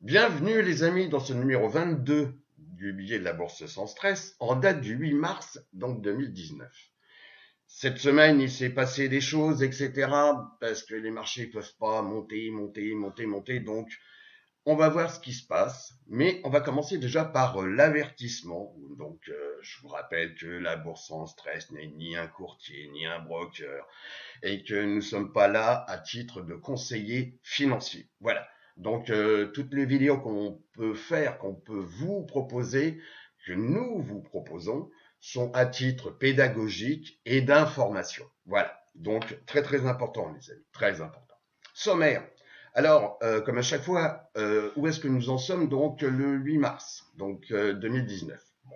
Bienvenue les amis dans ce numéro 22 du billet de la bourse sans stress en date du 8 mars donc 2019. Cette semaine il s'est passé des choses etc. parce que les marchés ne peuvent pas monter donc on va voir ce qui se passe, mais on va commencer déjà par l'avertissement. Donc, je vous rappelle que la bourse sans stress n'est ni un courtier, ni un broker, et que nous ne sommes pas là à titre de conseiller financier. Voilà. Donc, toutes les vidéos qu'on peut faire, qu'on peut vous proposer, que nous vous proposons, sont à titre pédagogique et d'information. Voilà. Donc, très très important, les amis, très important. Sommaire. Alors, comme à chaque fois, où est-ce que nous en sommes donc le 8 mars, donc 2019. Bon.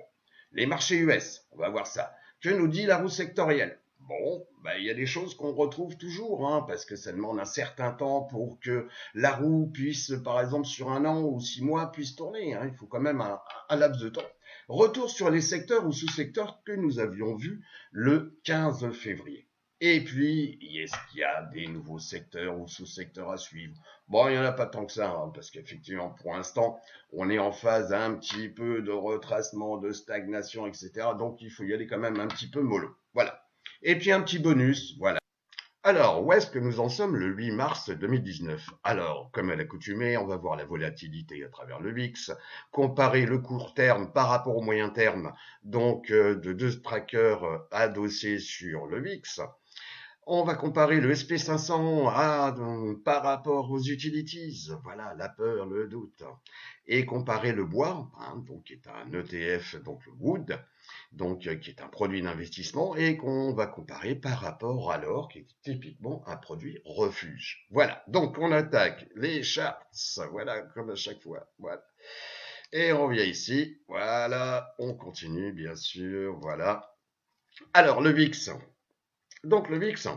Les marchés US, on va voir ça. Que nous dit la roue sectorielle? Bon, il y a des choses qu'on retrouve toujours, hein, parce que ça demande un certain temps pour que la roue puisse, par exemple, sur un an ou 6 mois, puisse tourner. Hein. Il faut quand même un laps de temps. Retour sur les secteurs ou sous-secteurs que nous avions vus le 15 février. Et puis, est-ce qu'il y a des nouveaux secteurs ou sous-secteurs à suivre? Bon, il n'y en a pas tant que ça, hein, parce qu'effectivement, pour l'instant, on est en phase un petit peu de retracement, de stagnation, etc. Donc, il faut y aller quand même un petit peu mollo. Voilà. Et puis, un petit bonus, voilà. Alors, où est-ce que nous en sommes le 8 mars 2019? Alors, comme à l'accoutumée, on va voir la volatilité à travers le VIX, comparer le court terme par rapport au moyen terme, donc de deux trackers adossés sur le VIX. On va comparer le SP500 par rapport aux utilities, voilà, la peur, le doute, et comparer le bois, hein, donc qui est un ETF, donc le Wood, donc qui est un produit d'investissement, et qu'on va comparer par rapport à l'or, qui est typiquement un produit refuge. Voilà, donc on attaque les charts, voilà, comme à chaque fois, voilà. Et on vient ici, voilà, on continue bien sûr, voilà. Alors le VIX, donc le VIX,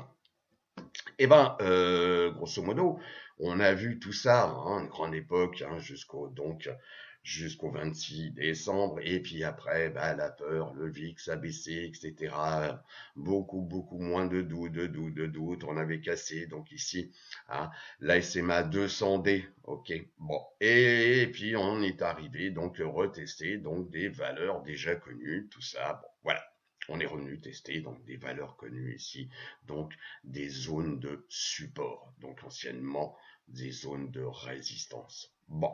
grosso modo, on a vu tout ça, hein, une grande époque, hein, jusqu'au 26 décembre, et puis après, la peur, le VIX a baissé, etc. Beaucoup moins de doutes, on avait cassé, donc ici, hein, la SMA 200D, ok, bon, et puis on est arrivé, donc, retester, donc, des valeurs déjà connues, tout ça, bon, voilà. On est revenu tester donc des valeurs connues ici, donc des zones de support, donc anciennement des zones de résistance. Bon.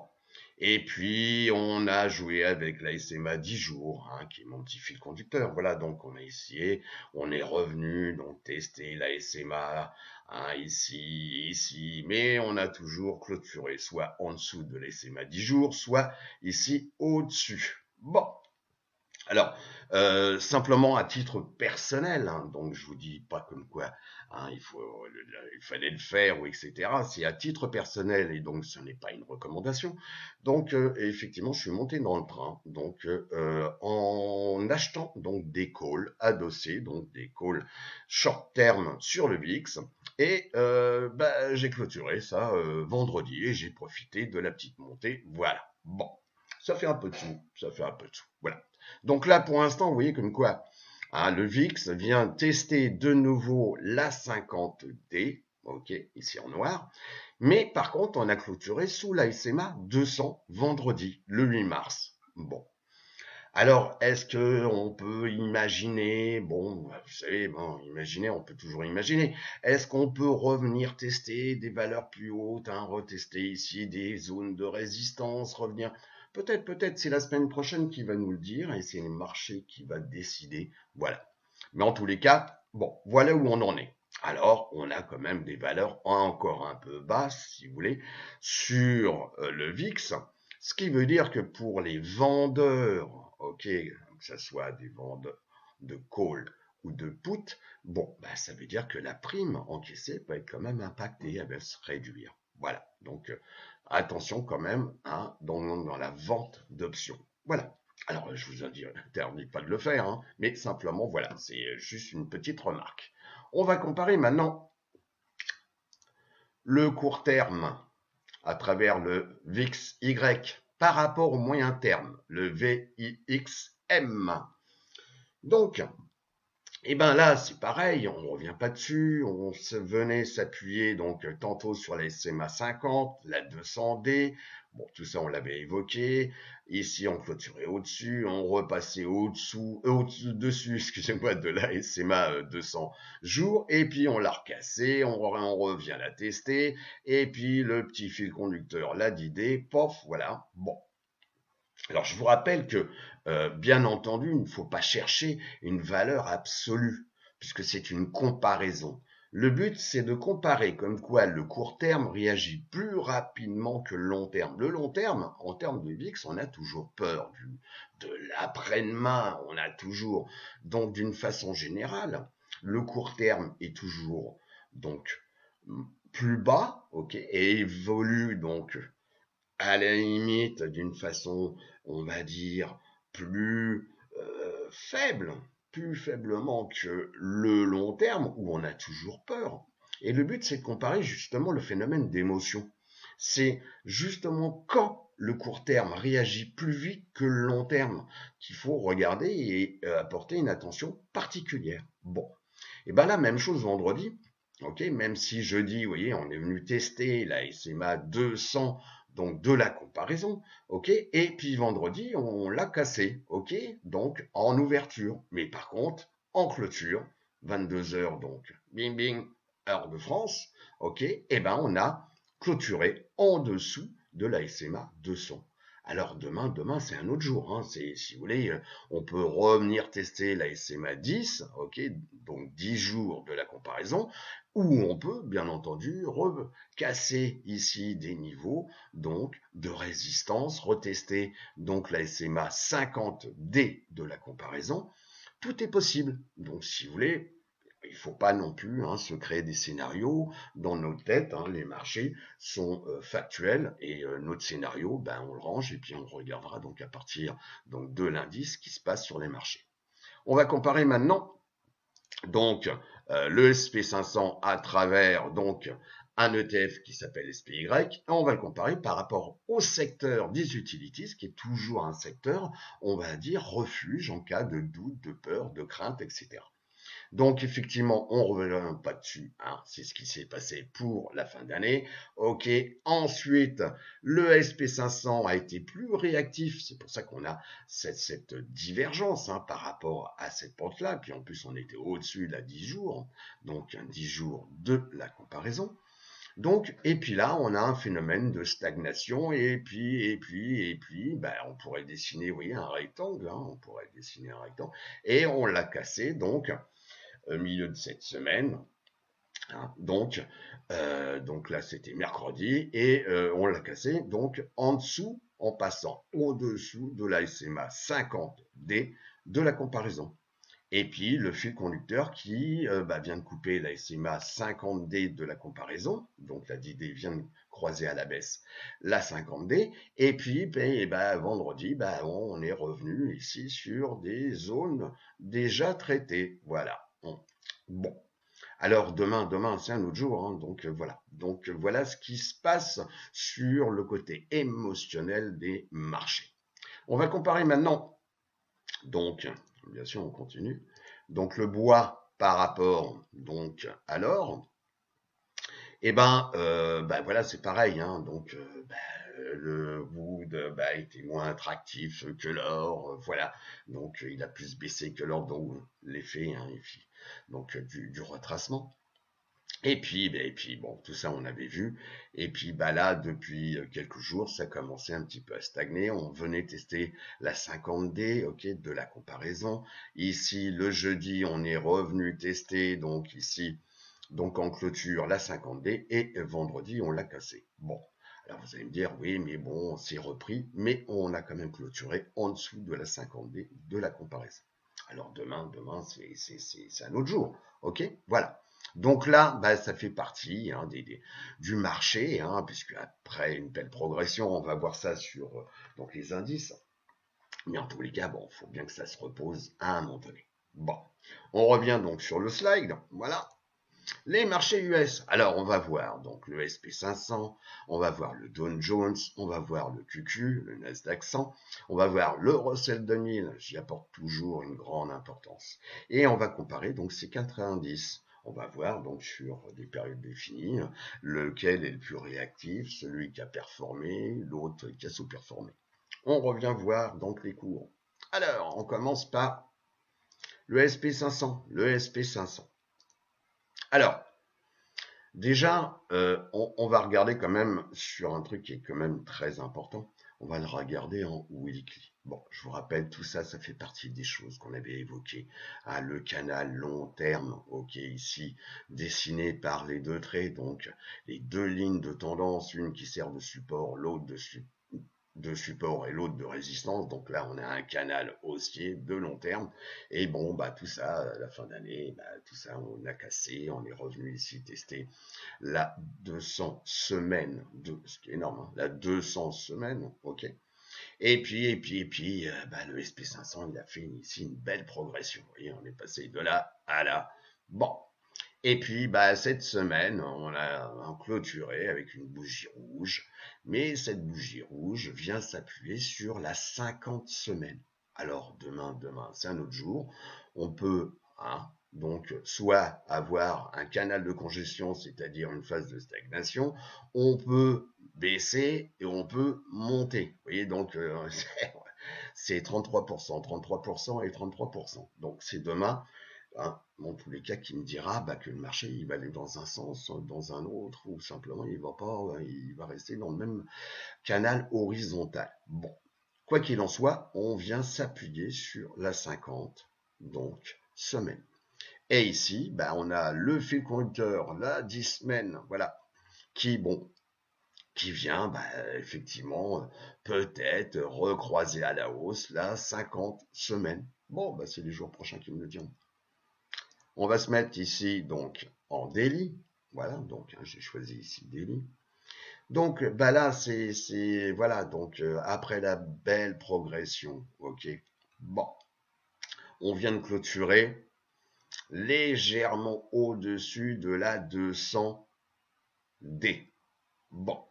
Et puis, on a joué avec la SMA 10 jours, hein, qui est mon petit fil conducteur. Voilà, donc on a essayé, on est revenu, donc tester la SMA, hein, ici, mais on a toujours clôturé, soit en dessous de la SMA 10 jours, soit ici au-dessus. Bon, alors, simplement à titre personnel, hein, donc je vous dis pas comme quoi hein, il fallait le faire ou etc. C'est à titre personnel et donc ce n'est pas une recommandation. Donc effectivement, je suis monté dans le train, donc en achetant donc des calls adossés, donc des calls short term sur le VIX et j'ai clôturé ça vendredi et j'ai profité de la petite montée. Voilà. Bon, ça fait un peu de sous, Voilà. Donc là, pour l'instant, vous voyez comme quoi hein, le VIX vient tester de nouveau la 50D, ok, ici en noir. Mais par contre, on a clôturé sous la SMA 200 vendredi, le 8 mars. Bon. Alors, est-ce que on peut imaginer, bon, vous savez, bon, imaginer, on peut toujours imaginer. Est-ce qu'on peut revenir tester des valeurs plus hautes, hein, retester ici des zones de résistance, revenir peut-être, c'est la semaine prochaine qui va nous le dire et c'est le marché qui va décider. Voilà. Mais en tous les cas, bon, voilà où on en est. Alors, on a quand même des valeurs encore un peu basses, si vous voulez, sur le VIX, ce qui veut dire que pour les vendeurs, ok, que ce soit des vendeurs de call ou de put, bon, ça veut dire que la prime encaissée peut être quand même impactée, elle va se réduire. Voilà, donc attention quand même hein, dans la vente d'options. Voilà. Alors, je vous interdis pas de le faire, hein, mais simplement, voilà, c'est juste une petite remarque. On va comparer maintenant le court terme à travers le VIX-Y par rapport au moyen terme, le VIXM. Donc, Et ben là, c'est pareil, on ne revient pas dessus, on venait s'appuyer donc tantôt sur la SMA 50, la 200D, bon tout ça on l'avait évoqué, ici on clôturait au-dessus, on repassait au-dessous, au-dessus, excusez-moi, de la SMA 200 jours, et puis on l'a recassé, on revient la tester, et puis le petit fil conducteur l'a d'idée, pof, voilà, bon. Alors je vous rappelle que, bien entendu, il ne faut pas chercher une valeur absolue, puisque c'est une comparaison. Le but, c'est de comparer comme quoi le court terme réagit plus rapidement que le long terme. Le long terme, en termes de VIX, on a toujours peur de l'après-demain, on a toujours. Donc d'une façon générale, le court terme est toujours donc plus bas, ok, et évolue donc à la limite d'une façon, on va dire, plus faible, plus faiblement que le long terme, où on a toujours peur. Et le but, c'est de comparer justement le phénomène d'émotion. C'est justement quand le court terme réagit plus vite que le long terme qu'il faut regarder et apporter une attention particulière. Bon, et bien la même chose vendredi. Ok, même si jeudi, vous voyez, on est venu tester la SMA 200, donc de la comparaison, ok, et puis vendredi, on l'a cassé, ok, donc en ouverture, mais par contre, en clôture, 22 heures, donc, bing bing, heure de France, ok, et ben on a clôturé en dessous de la SMA 200. Alors demain c'est un autre jour. Hein. C'est, si vous voulez, on peut revenir tester la SMA 10, ok, donc 10 jours de la comparaison, ou on peut, bien entendu, recasser ici des niveaux donc de résistance, retester donc la SMA 50D de la comparaison. Tout est possible. Donc, si vous voulez, il ne faut pas non plus se créer des scénarios dans nos têtes. Les marchés sont factuels et notre scénario, on le range et puis on regardera donc à partir donc de l'indice ce qui se passe sur les marchés. On va comparer maintenant donc le SP500 à travers donc un ETF qui s'appelle SPY, et on va le comparer par rapport au secteur des utilities, qui est toujours un secteur, on va dire, refuge en cas de doute, de peur, de crainte, etc. Donc effectivement, on ne revient pas dessus, hein. C'est ce qui s'est passé pour la fin d'année. Ok, ensuite, le SP500 a été plus réactif, c'est pour ça qu'on a cette divergence par rapport à cette pente-là, puis en plus on était au-dessus de la 10 jours, donc 10 jours de la comparaison. Donc, et puis là, on a un phénomène de stagnation, et puis, on pourrait dessiner, vous voyez, un rectangle, on pourrait dessiner un rectangle, et on l'a cassé, donc, au milieu de cette semaine. Donc là, c'était mercredi, et on l'a cassé, donc, en dessous, en passant au-dessous de la SMA 50D de la comparaison. Et puis le fil conducteur qui vient de couper la SMA 50D de la comparaison, donc la 10D vient de croiser à la baisse la 50D, et puis vendredi, on est revenu ici sur des zones déjà traitées. Voilà. Bon. Alors demain c'est un autre jour, donc voilà. Donc voilà ce qui se passe sur le côté émotionnel des marchés. On va comparer maintenant, donc, bien sûr, on continue. Donc, le bois par rapport donc à l'or, et voilà, c'est pareil. Donc, le wood était moins attractif que l'or, voilà. Donc, il a plus baissé que l'or, donc l'effet, donc du retracement. Et puis, bon, tout ça, on avait vu. Et puis, là, depuis quelques jours, ça commençait un petit peu à stagner. On venait tester la 50D, ok, de la comparaison. Ici, le jeudi, on est revenu tester, donc ici, donc en clôture, la 50D. Et vendredi, on l'a cassé. Bon. Alors, vous allez me dire, oui, mais bon, on s'est repris. Mais on a quand même clôturé en dessous de la 50D de la comparaison. Alors, demain, c'est un autre jour. Ok? Voilà. Donc là, ça fait partie du marché, puisque après une belle progression, on va voir ça sur donc les indices. Mais en tous les cas, bon, il faut bien que ça se repose à un moment donné. Bon, on revient donc sur le slide. Voilà. Les marchés US. Alors, on va voir donc le SP 500, on va voir le Dow Jones, on va voir le QQ, le Nasdaq 100, on va voir le Russell 2000, j'y apporte toujours une grande importance. Et on va comparer donc ces 4 indices. On va voir donc sur des périodes définies lequel est le plus réactif, celui qui a performé, l'autre qui a sous-performé. On revient voir donc les cours. Alors, on commence par le SP 500. Le SP 500. Alors, déjà, on va regarder quand même sur un truc qui est quand même très important. On va le regarder en weekly. Bon, je vous rappelle, tout ça, ça fait partie des choses qu'on avait évoquées. Ah, le canal long terme, ok, ici, dessiné par les deux traits, donc les deux lignes de tendance, une qui sert de support, l'autre de support et l'autre de résistance. Donc là, on a un canal haussier de long terme. Et bon, bah tout ça, à la fin d'année, bah, tout ça, on a cassé. On est revenu ici tester la 200 semaines, ce qui est énorme, hein, la 200 semaines, ok. Et puis, bah, le SP 500, il a fait ici une belle progression. Vous voyez, on est passé de là à là. Bon, et puis, bah, cette semaine, on a clôturé avec une bougie rouge. Mais cette bougie rouge vient s'appuyer sur la 50 semaines. Alors, demain, c'est un autre jour. On peut, hein, donc, soit avoir un canal de congestion, c'est-à-dire une phase de stagnation. On peut baisser et on peut monter. Vous voyez, donc, c'est 33%, 33% et 33%. Donc, c'est demain. Hein, dans tous les cas, qui me dira bah, que le marché il va aller dans un sens, dans un autre, ou simplement il va pas, il va rester dans le même canal horizontal. Bon, quoi qu'il en soit, on vient s'appuyer sur la 50, donc semaine. Et ici, bah, on a le fil conducteur, la 10 semaines, voilà, qui bon, qui vient bah, effectivement peut-être recroiser à la hausse la 50 semaines. Bon, bah, c'est les jours prochains qui me le diront. On va se mettre ici donc en daily. Voilà, donc hein, j'ai choisi ici daily. Donc bah là c'est voilà donc après la belle progression, ok. Bon, on vient de clôturer légèrement au-dessus de la 200D. Bon,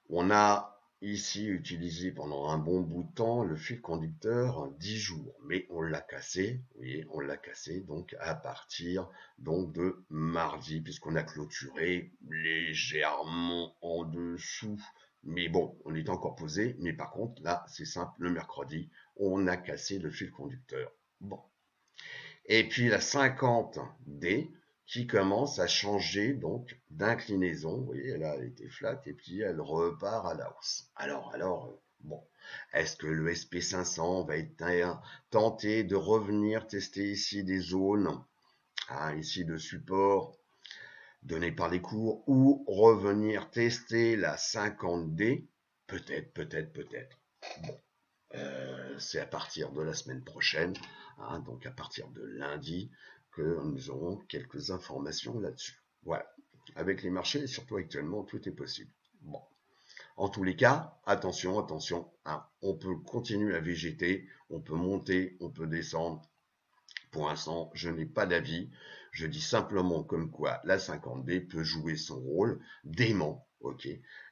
on a ici utilisé pendant un bon bout de temps le fil conducteur 10 jours, mais on l'a cassé, vous voyez, on l'a cassé donc à partir donc de mardi, puisqu'on a clôturé légèrement en dessous, mais bon, on est encore posé, mais par contre là c'est simple, le mercredi, on a cassé le fil conducteur. Bon, et puis la 50D qui commence à changer donc d'inclinaison. Vous voyez, là, elle était flat et puis elle repart à la hausse. Alors, bon, est-ce que le SP 500 va être tenté de revenir tester ici des zones, hein, ici de support données par les cours, ou revenir tester la 50D? Peut-être, peut-être, peut-être. Bon, c'est à partir de la semaine prochaine, hein, donc à partir de lundi, que nous aurons quelques informations là-dessus. Voilà. Avec les marchés, surtout actuellement, tout est possible. Bon. En tous les cas, attention, attention, hein, on peut continuer à végéter, on peut monter, on peut descendre. Pour l'instant, je n'ai pas d'avis. Je dis simplement comme quoi la 50D peut jouer son rôle d'aimant, ok,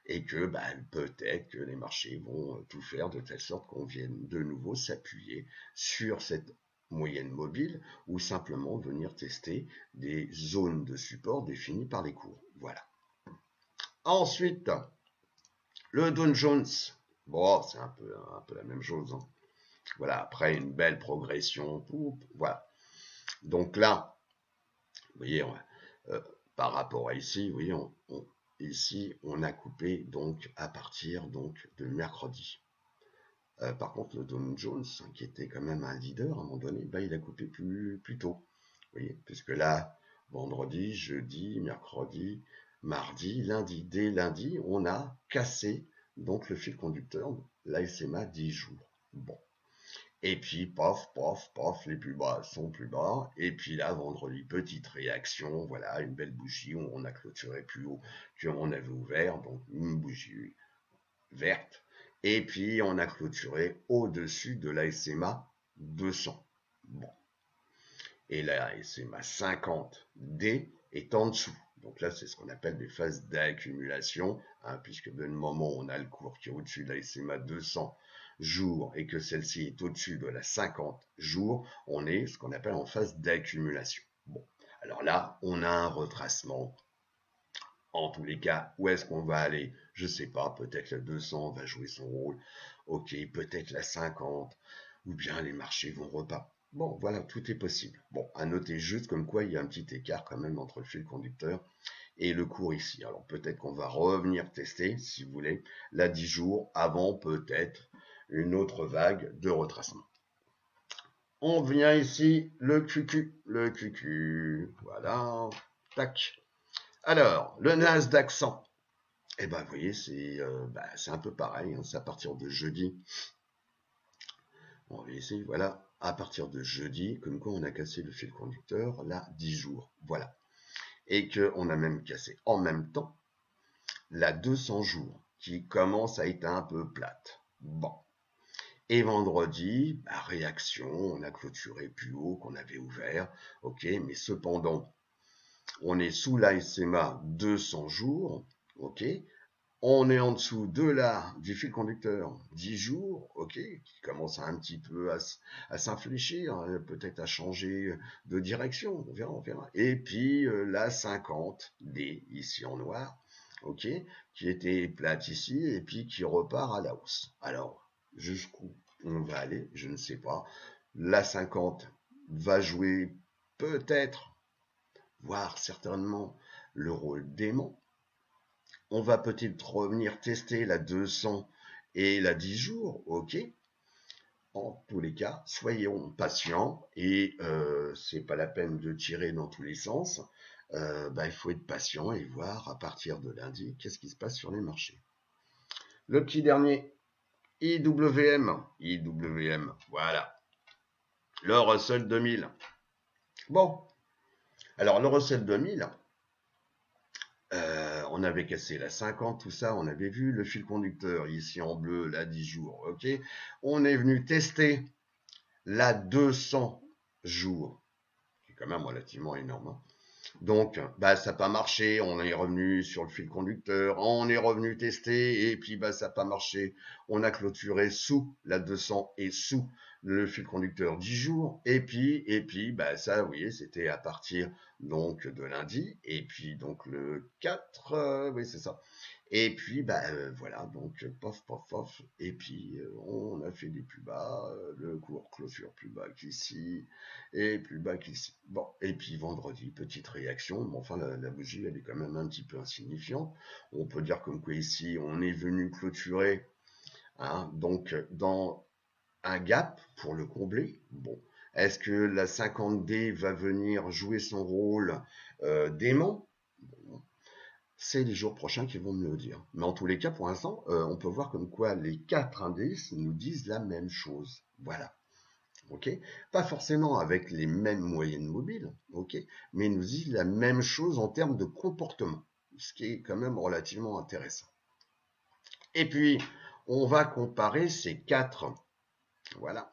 et que bah, peut-être que les marchés vont tout faire de telle sorte qu'on vienne de nouveau s'appuyer sur cette moyenne mobile ou simplement venir tester des zones de support définies par les cours. Voilà. Ensuite, le Dow Jones. Bon, c'est un peu la même chose. Hein. Voilà, après une belle progression, voilà. Donc là, vous voyez, par rapport à ici, vous voyez, ici, on a coupé donc à partir donc de mercredi. Par contre, le Dow Jones, qui était quand même un leader à un moment donné, bah, il a coupé plus tôt. Vous voyez, puisque là, vendredi, jeudi, mercredi, mardi, lundi, dès lundi, on a cassé donc le fil conducteur, la SMA 10 jours. Bon. Et puis, pof, pof, pof, les plus bas sont plus bas. Et puis là, vendredi, petite réaction, voilà, une belle bougie, on a clôturé plus haut qu'on avait ouvert, donc une bougie verte. Et puis, on a clôturé au-dessus de la SMA 200. Bon. et la SMA 50D est en dessous. Donc là, c'est ce qu'on appelle des phases d'accumulation, hein, puisque dès le moment où on a le cours qui est au-dessus de la SMA 200 jours et que celle-ci est au-dessus de la 50 jours, on est ce qu'on appelle en phase d'accumulation. Bon, alors là, on a un retracement. En tous les cas, où est-ce qu'on va aller? Je sais pas, peut-être la 200 va jouer son rôle, ok, peut-être la 50, ou bien les marchés vont repas. Bon, voilà, tout est possible. Bon, à noter juste comme quoi il y a un petit écart quand même entre le fil conducteur et le cours ici. Alors peut-être qu'on va revenir tester, si vous voulez, la 10 jours avant peut-être une autre vague de retracement. On vient ici, le QQ, voilà, tac. Alors, le Nasdaq 100, eh ben, vous voyez, c'est un peu pareil, hein, c'est à partir de jeudi. On va essayer, voilà, à partir de jeudi, comme quoi on a cassé le fil conducteur, là, 10 jours, voilà. Et qu'on a même cassé en même temps la 200 jours, qui commence à être un peu plate. Bon. Et vendredi, réaction, on a clôturé plus haut qu'on avait ouvert, ok, mais cependant, on est sous la SMA 200 jours, ok, on est en dessous de là du fil conducteur 10 jours, ok, qui commence un petit peu à s'infléchir, peut-être à changer de direction, on verra, on verra. Et puis la 50D ici en noir, ok, qui était plate ici et puis qui repart à la hausse. Alors, jusqu'où on va aller, je ne sais pas. La 50 va jouer peut-être, voire certainement, le rôle d'aimant. On va peut-être revenir tester la 200 et la 10 jours, ok. En tous les cas, soyons patients et c'est pas la peine de tirer dans tous les sens. Il faut être patient et voir à partir de lundi qu'est-ce qui se passe sur les marchés. Le petit dernier, IWM, voilà. Le Russell 2000. Bon, alors le Russell 2000, on avait cassé la 50, tout ça, on avait vu le fil conducteur ici en bleu, là 10 jours, ok. On est venu tester la 200 jours, qui est quand même relativement énorme. Hein. Donc, ça n'a pas marché, on est revenu sur le fil conducteur, on est revenu tester, et puis ça n'a pas marché. On a clôturé sous la 200 et sous le fil conducteur 10 jours, et puis ça, vous voyez, c'était à partir donc de lundi, et puis donc le 4, oui c'est ça. Et puis, voilà, donc, pof, pof, pof, et puis, on a fait des plus bas, le cours clôture plus bas qu'ici, et plus bas qu'ici. Bon, et puis vendredi, petite réaction, mais enfin, la bougie, elle est quand même un petit peu insignifiante. On peut dire comme quoi ici, on est venu clôturer, hein, donc, dans un gap pour le combler. Bon, est-ce que la 50D va venir jouer son rôle d'aimant? Bon, c'est les jours prochains qui vont me le dire. Mais en tous les cas, pour l'instant, on peut voir comme quoi les 4 indices nous disent la même chose. Voilà. Ok. Pas forcément avec les mêmes moyennes mobiles, ok, mais ils nous disent la même chose en termes de comportement, ce qui est quand même relativement intéressant. Et puis, on va comparer ces 4. Voilà.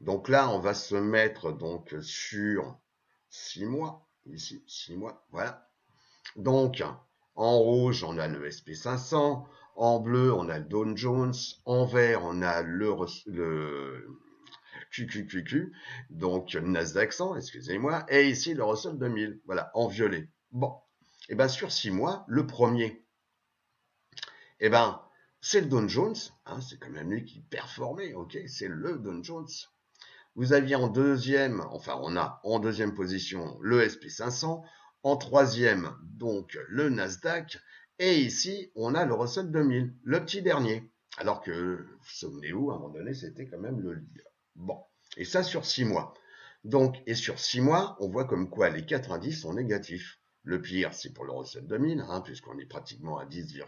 Donc là, on va se mettre donc sur 6 mois. Ici, 6 mois. Voilà. Donc, en rouge, on a le SP500. En bleu, on a le Dow Jones. En vert, on a le QQQQ. Donc, Nasdaq 100, excusez-moi. Et ici, le Russell 2000. Voilà, en violet. Bon. Et bien, sur 6 mois, le premier, eh ben, c'est le Dow Jones. Hein, c'est quand même lui qui performait, ok. C'est le Dow Jones. Vous aviez en deuxième, enfin on a en deuxième position le SP500, en troisième donc le Nasdaq, et ici on a le Russell 2000, le petit dernier. Alors que, souvenez-vous, à un moment donné, c'était quand même le leader. Bon, et ça sur 6 mois. Donc, et sur 6 mois, on voit comme quoi les 4 indices sont négatifs. Le pire, c'est pour le Russell 2000, hein, puisqu'on est pratiquement à 10,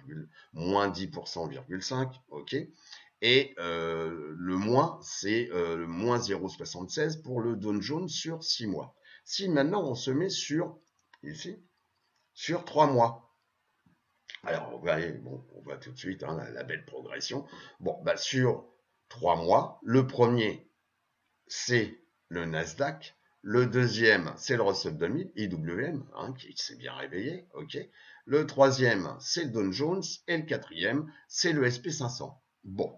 moins 10%,5, ok. Et le moins, c'est le moins 0,76 pour le Dow Jones sur 6 mois. Si maintenant on se met sur, ici, sur 3 mois. Alors, on voit tout de suite hein, la belle progression. Bon, sur 3 mois, le premier, c'est le Nasdaq. Le deuxième, c'est le Russell 2000, IWM, hein, qui s'est bien réveillé, ok. Le troisième, c'est le Dow Jones, et le quatrième, c'est le SP500. Bon,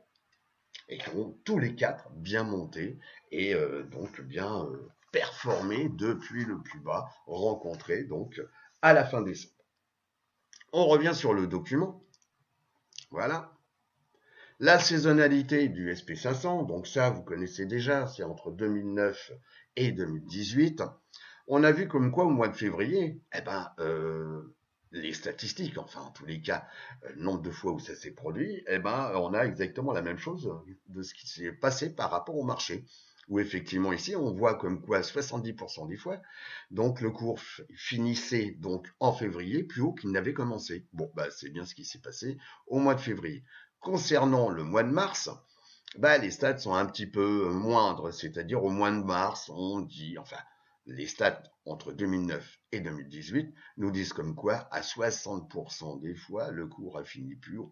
et ont tous les quatre bien monté et donc bien performé depuis le plus bas rencontré donc à la fin décembre. On revient sur le document. Voilà. La saisonnalité du SP500, donc ça vous connaissez déjà, c'est entre 2009 et 2018. On a vu comme quoi au mois de février, les statistiques, enfin en tous les cas, le nombre de fois où ça s'est produit, on a exactement la même chose de ce qui s'est passé par rapport au marché. Où effectivement ici, on voit comme quoi 70% des fois, donc le cours finissait donc en février plus haut qu'il n'avait commencé. Bon, c'est bien ce qui s'est passé au mois de février. Concernant le mois de mars, les stats sont un petit peu moindres, c'est-à-dire au mois de mars, on dit, enfin, les stats entre 2009 et 2018 nous disent comme quoi, à 60% des fois, le cours a fini plus haut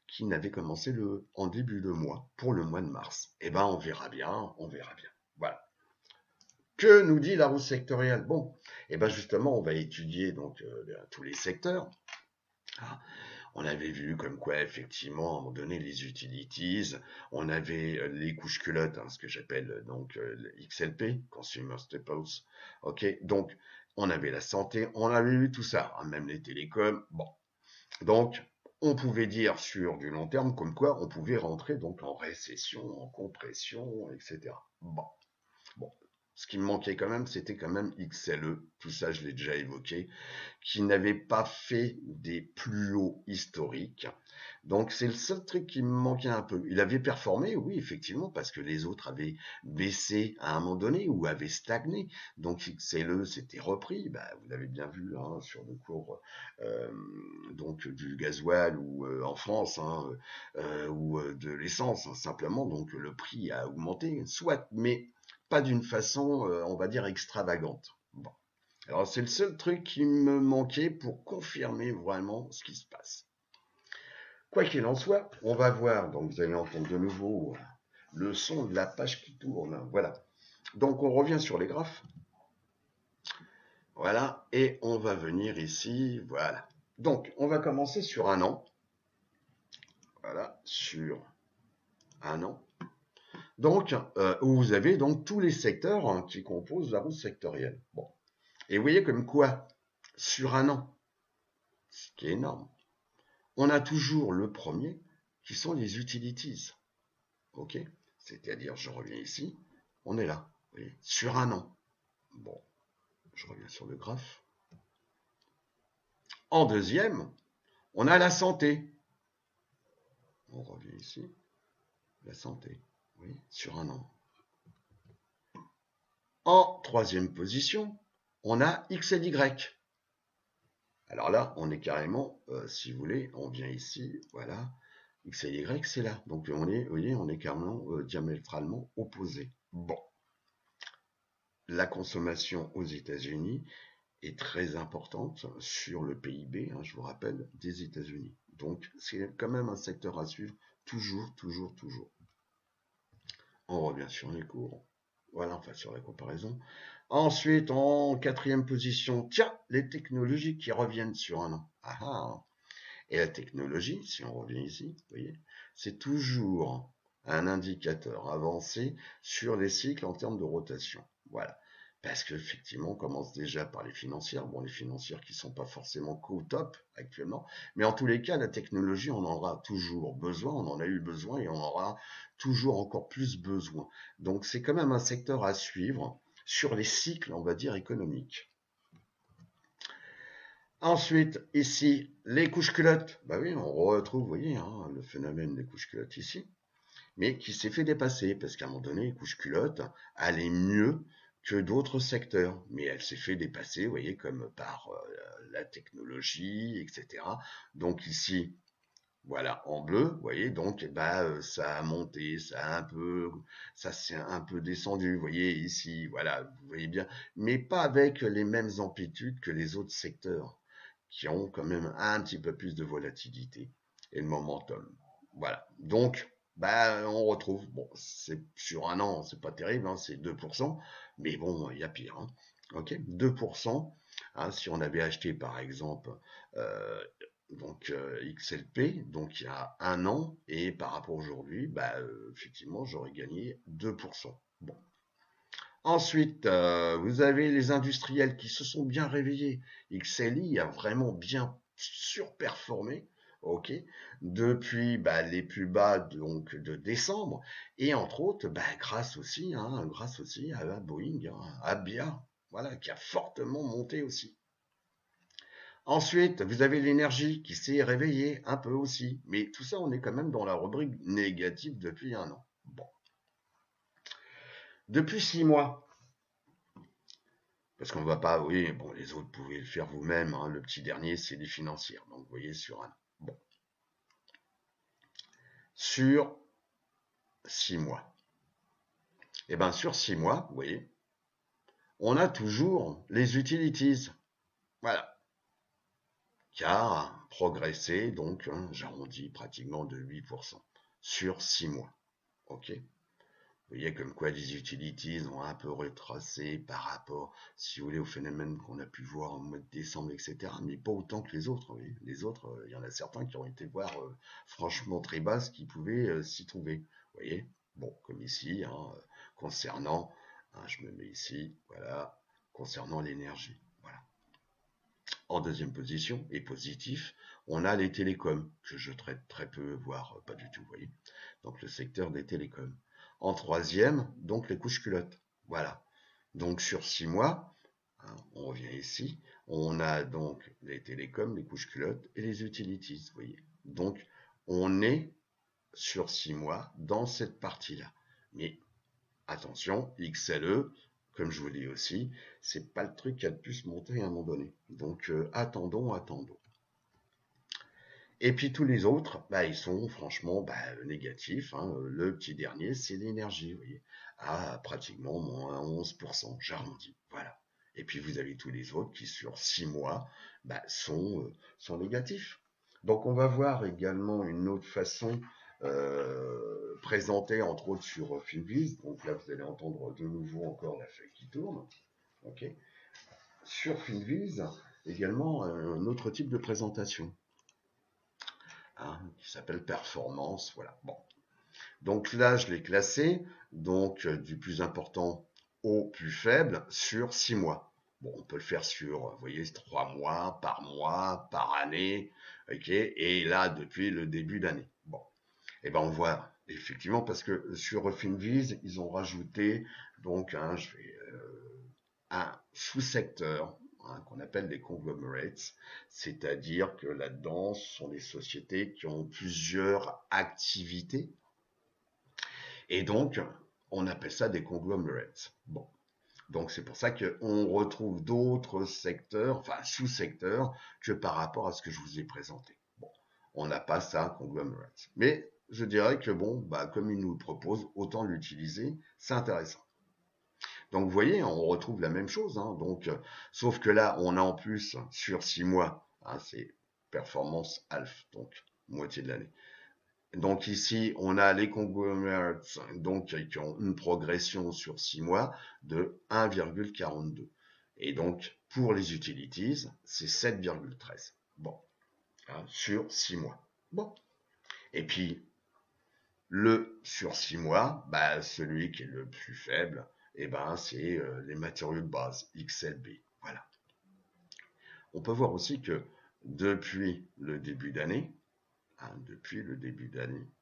qu'il n'avait commencé en début de mois, pour le mois de mars. On verra bien, on verra bien. Voilà. Que nous dit la roue sectorielle? Bon, justement, on va étudier donc tous les secteurs. Ah, on avait vu comme quoi, effectivement, à un moment donné, les utilities, on avait les couches culottes, hein, ce que j'appelle donc le XLP, Consumer Staples. Ok, donc on avait la santé, on avait vu tout ça, hein, même les télécoms. Bon, donc on pouvait dire sur du long terme comme quoi on pouvait rentrer donc en récession, en compression, etc. Bon, bon. Ce qui me manquait quand même, c'était quand même XLE, tout ça je l'ai déjà évoqué, qui n'avait pas fait des plus hauts historiques. Donc c'est le seul truc qui me manquait un peu. Il avait performé, oui, effectivement, parce que les autres avaient baissé à un moment donné ou avaient stagné. Donc XLE s'était repris, vous l'avez bien vu hein, sur le cours donc du gasoil ou en France hein, ou de l'essence, hein, simplement. Donc le prix a augmenté, soit, mais pas d'une façon, on va dire, extravagante. Bon. Alors c'est le seul truc qui me manquait pour confirmer vraiment ce qui se passe. Quoi qu'il en soit, on va voir, donc vous allez entendre de nouveau le son de la page qui tourne. Voilà. Donc on revient sur les graphes. Voilà. Et on va venir ici. Voilà. Donc on va commencer sur un an. Voilà. Sur un an. Donc, où vous avez donc tous les secteurs hein, qui composent la roue sectorielle. Bon. Et vous voyez comme quoi, sur un an, ce qui est énorme, on a toujours le premier qui sont les utilities. Ok? C'est-à-dire, je reviens ici, on est là, vous voyez, sur un an. Bon, je reviens sur le graphe. En deuxième, on a la santé. On revient ici, la santé, oui, sur un an. En troisième position, on a X et Y. Alors là, on est carrément, si vous voulez, on vient ici, voilà, X et Y, c'est là. Donc on est, vous voyez, on est carrément diamétralement opposés. Bon. La consommation aux États-Unis est très importante sur le PIB, hein, je vous rappelle, des États-Unis. Donc c'est quand même un secteur à suivre, toujours, toujours, toujours. On revient sur les cours. Voilà, enfin sur la comparaison. Ensuite, en quatrième position, tiens, les technologies qui reviennent sur un an. Ah ah. Et la technologie, si on revient ici, vous voyez, c'est toujours un indicateur avancé sur les cycles en termes de rotation. Voilà. Parce qu'effectivement, on commence déjà par les financières. Bon, les financières qui ne sont pas forcément qu'au top actuellement. Mais en tous les cas, la technologie, on en aura toujours besoin. On en a eu besoin et on en aura toujours encore plus besoin. Donc, c'est quand même un secteur à suivre sur les cycles, on va dire, économiques. Ensuite, ici, les couches culottes. Bah oui, on retrouve, vous voyez, hein, le phénomène des couches culottes ici, mais qui s'est fait dépasser, parce qu'à un moment donné, les couches culottes allaient mieux que d'autres secteurs, mais elle s'est fait dépasser, vous voyez, comme par la technologie, etc. Donc ici, voilà, en bleu, vous voyez, donc ça a monté, ça s'est un peu descendu, vous voyez ici, voilà, vous voyez bien, mais pas avec les mêmes amplitudes que les autres secteurs qui ont quand même un petit peu plus de volatilité et de momentum. Voilà. Donc, bah, on retrouve, bon, c'est sur un an, c'est pas terrible, hein, c'est 2%, mais bon, il y a pire, hein. Ok, 2%, hein, si on avait acheté par exemple euh, XLP, donc il y a un an, et par rapport à aujourd'hui, bah, effectivement, j'aurais gagné 2%. Bon. Ensuite, vous avez les industriels qui se sont bien réveillés. XLI a vraiment bien surperformé, ok, depuis bah, les plus bas donc de décembre et entre autres bah, grâce aussi à la Boeing, hein, à BIA, voilà, qui a fortement monté aussi. Ensuite, vous avez l'énergie qui s'est réveillée un peu aussi, mais tout ça, on est quand même dans la rubrique négative depuis un an. Bon, depuis 6 mois. Parce qu'on ne va pas, oui, bon, les autres, vous pouvez le faire vous-même, hein, le petit dernier, c'est les financières. Donc, vous voyez, sur un. Bon. Sur 6 mois. Eh bien, sur 6 mois, vous voyez, on a toujours les utilities. Voilà. Qui a progressé, donc, hein, j'arrondis pratiquement de 8% sur 6 mois. OK. Vous voyez comme quoi les utilities ont un peu retracé par rapport, si vous voulez, au phénomène qu'on a pu voir au mois de décembre, etc. Mais pas autant que les autres. Oui. Les autres, il y en a certains qui ont été voir franchement très basses qui pouvaient s'y trouver. Vous voyez. Bon, comme ici, hein, concernant, hein, je me mets ici, voilà, concernant l'énergie. Voilà. En deuxième position, et positif, on a les télécoms, que je traite très peu, voire pas du tout, vous voyez. Donc le secteur des télécoms. En troisième, donc les couches culottes. Voilà. Donc sur 6 mois, hein, on revient ici, on a donc les télécoms, les couches culottes et les utilities, vous voyez. Donc on est sur 6 mois dans cette partie-là. Mais attention, XLE, comme je vous dis aussi, c'est pas le truc qui a de plus monter à un moment donné. Donc attendons. Et puis tous les autres, bah, ils sont franchement bah, négatifs, hein. Le petit dernier, c'est l'énergie, vous voyez, à pratiquement moins 11%, j'arrondis. Voilà. Et puis vous avez tous les autres qui, sur 6 mois, bah, sont négatifs. Donc on va voir également une autre façon présentée, entre autres sur Finviz. Donc là, vous allez entendre de nouveau encore la feuille qui tourne. Ok. Sur Finviz, également un autre type de présentation, hein, qui s'appelle performance. Voilà. Bon. Donc là, je l'ai classé, donc du plus important au plus faible sur 6 mois. Bon, on peut le faire sur, vous voyez, 3 mois, par année, ok, et là, depuis le début d'année. Bon, et ben on voit effectivement parce que sur Finviz, ils ont rajouté donc un sous-secteur, hein, qu'on appelle des conglomerates, c'est-à-dire que là-dedans, ce sont des sociétés qui ont plusieurs activités, et donc on appelle ça des conglomerates. Bon, donc c'est pour ça qu'on retrouve d'autres secteurs, enfin sous-secteurs, que par rapport à ce que je vous ai présenté. Bon, on n'a pas ça, conglomerates. Mais je dirais que bon, bah, comme ils nous le proposent, autant l'utiliser, c'est intéressant. Donc vous voyez, on retrouve la même chose, hein. Donc, sauf que là, on a en plus sur 6 mois, hein, c'est performance half, donc moitié de l'année. Donc ici, on a les conglomerates donc, qui ont une progression sur 6 mois de 1,42. Et donc, pour les utilities, c'est 7,13. Bon, hein, sur 6 mois. Bon. Et puis, le sur 6 mois, bah, celui qui est le plus faible, eh ben, c'est les matériaux de base, XLB. Voilà. On peut voir aussi que depuis le début d'année, hein,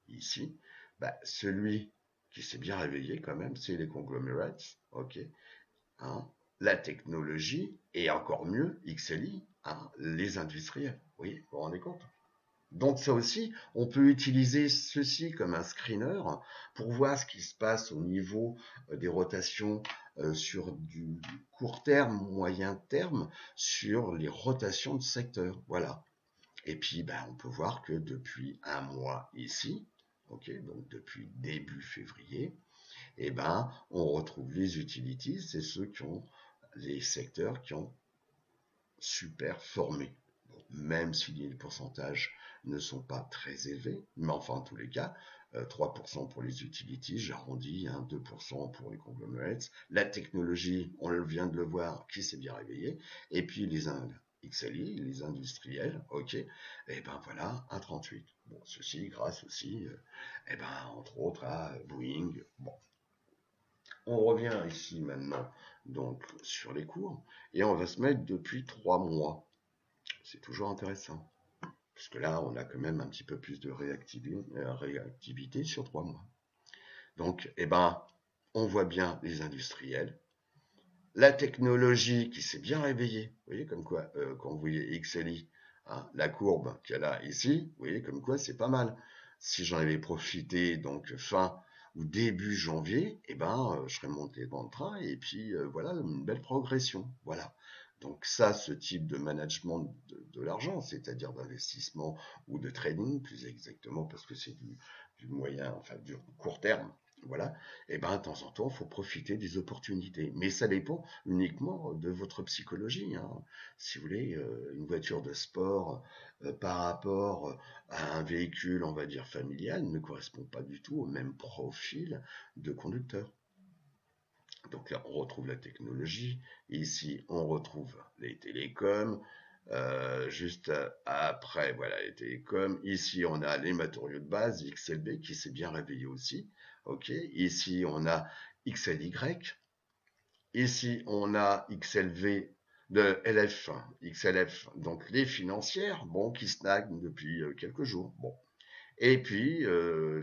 ici, bah, celui qui s'est bien réveillé quand même, c'est les conglomerates, ok, hein, la technologie et encore mieux, XLI, hein, les industriels. Oui, vous vous rendez compte? Donc ça aussi, on peut utiliser ceci comme un screener pour voir ce qui se passe au niveau des rotations sur du court terme, moyen terme, sur les rotations de secteur. Voilà. Et puis, ben, on peut voir que depuis un mois ici, ok, donc depuis début février, eh ben, on retrouve les utilities, c'est ceux qui ont les secteurs qui ont super formé. même si les pourcentages ne sont pas très élevés, mais enfin, en tous les cas, 3% pour les utilities, j'arrondis, 2% pour les conglomerates. La technologie, on vient de le voir, qui s'est bien réveillé. Et puis les XLI, les industriels, ok, et ben voilà, 1,38. Bon, ceci grâce aussi, entre autres, à Boeing. Bon, on revient ici maintenant donc sur les cours et on va se mettre depuis 3 mois. C'est toujours intéressant. Puisque là, on a quand même un petit peu plus de réactivité sur 3 mois. Donc, on voit bien les industriels, la technologie qui s'est bien réveillée. Vous voyez, comme quoi, quand vous voyez XLI, hein, la courbe qu'elle a ici, vous voyez, comme quoi, c'est pas mal. Si j'en avais profité, donc fin ou début janvier, je serais monté dans le train et puis voilà, une belle progression. Voilà. Donc ça, ce type de management de l'argent, c'est-à-dire d'investissement ou de trading, plus exactement, parce que c'est du moyen, enfin du court terme, voilà, de temps en temps, il faut profiter des opportunités. Mais ça dépend uniquement de votre psychologie, hein. Si vous voulez, une voiture de sport par rapport à un véhicule, on va dire, familial, ne correspond pas du tout au même profil de conducteur. Donc là, on retrouve la technologie. Ici, on retrouve les télécoms. Juste après, voilà, les télécoms. Ici, on a les matériaux de base, XLB, qui s'est bien réveillé aussi. Ok. Ici, on a XLY. Ici, on a XLV de LF, XLF, donc les financières, bon, qui stagnent depuis quelques jours. Bon. Et puis,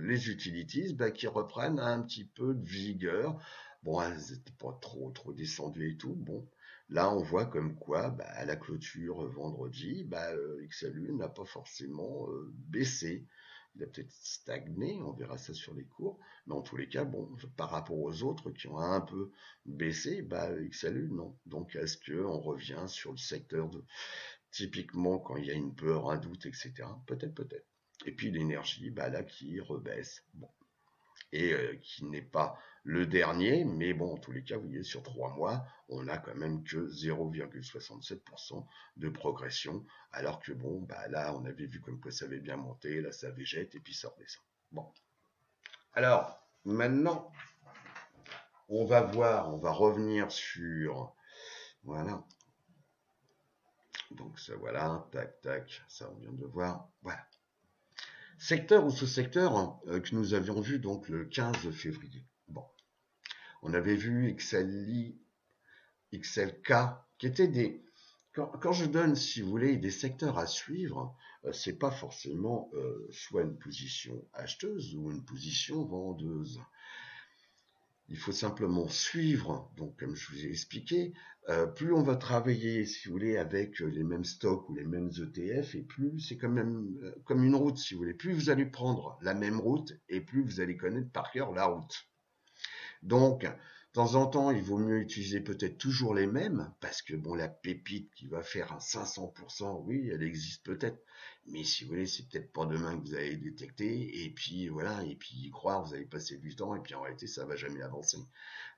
les utilities qui reprennent un petit peu de vigueur. Bon, elles n'étaient pas trop descendues et tout. Bon, là, on voit comme quoi, à la clôture vendredi, XLU n'a pas forcément baissé. Il a peut-être stagné, on verra ça sur les cours. Mais en tous les cas, bon, par rapport aux autres qui ont un peu baissé, XLU, non. Donc, est-ce qu'on revient sur le secteur de typiquement quand il y a une peur, un doute, etc. Peut-être. Et puis l'énergie, là, qui rebaisse. Bon. Et qui n'est pas le dernier, mais bon, en tous les cas, vous voyez, sur 3 mois, on n'a quand même que 0,67% de progression, alors que bon, là, on avait vu comme que ça avait bien monté, là, ça végète, et puis ça redescend. Bon. Alors, maintenant, on va revenir sur, voilà. Donc ça, voilà, tac, ça on vient de le voir, voilà. Secteur ou sous-secteur que nous avions vu donc le 15 février. Bon, on avait vu XLI, XLK, qui étaient des... Quand je donne, si vous voulez, des secteurs à suivre, c'est pas forcément soit une position acheteuse ou une position vendeuse. Il faut simplement suivre, donc comme je vous ai expliqué, plus on va travailler, si vous voulez, avec les mêmes stocks ou les mêmes ETF, et plus c'est quand même comme une route, si vous voulez. Plus vous allez prendre la même route, et plus vous allez connaître par cœur la route. Donc, de temps en temps, il vaut mieux utiliser peut-être toujours les mêmes, parce que bon, la pépite qui va faire un 500%, oui, elle existe peut-être. Mais si vous voulez, c'est peut-être pas demain que vous allez détecter, et puis voilà, et puis y croire, vous allez passer du temps, et puis en réalité, ça va jamais avancer.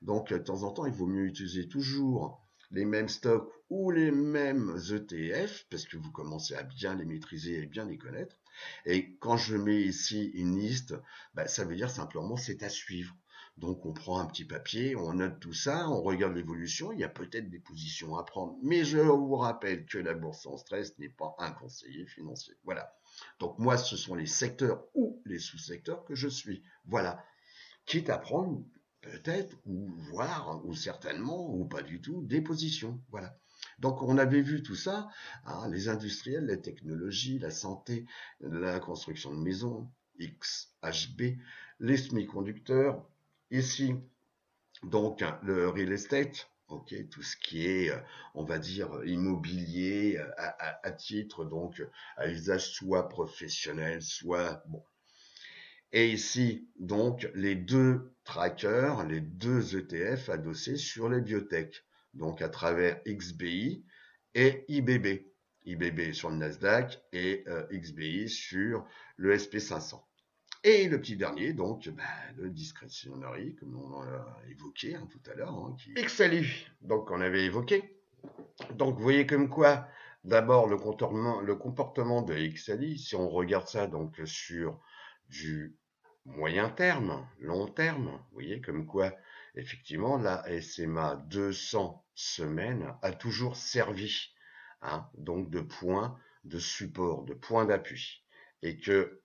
Donc, de temps en temps, il vaut mieux utiliser toujours les mêmes stocks ou les mêmes ETF, parce que vous commencez à bien les maîtriser et bien les connaître. Et quand je mets ici une liste, ça veut dire simplement c'est à suivre. Donc on prend un petit papier, on note tout ça, on regarde l'évolution, il y a peut-être des positions à prendre, mais je vous rappelle que la bourse sans stress n'est pas un conseiller financier. Voilà. Donc moi, ce sont les secteurs ou les sous-secteurs que je suis. Voilà. Quitte à prendre peut-être, ou voire, ou certainement, ou pas du tout, des positions. Voilà. Donc on avait vu tout ça, hein, les industriels, la technologie, la santé, la construction de maisons, XHB, les semi-conducteurs, ici, donc le real estate, ok, tout ce qui est, on va dire, immobilier à titre, donc à usage soit professionnel, soit bon. Et ici, donc, les deux trackers, les deux ETF adossés sur les biotech, donc à travers XBI et IBB. IBB sur le Nasdaq et XBI sur le SP500. Et le petit dernier, donc, le discretionary, comme on l'a évoqué tout à l'heure, qui XLU, donc on avait évoqué. Donc vous voyez comme quoi, D'abord, le comportement de XLI, si on regarde ça donc sur du moyen terme, long terme, vous voyez, comme quoi, effectivement, la SMA 200 semaines a toujours servi, hein, donc de point de support, de point d'appui. Et que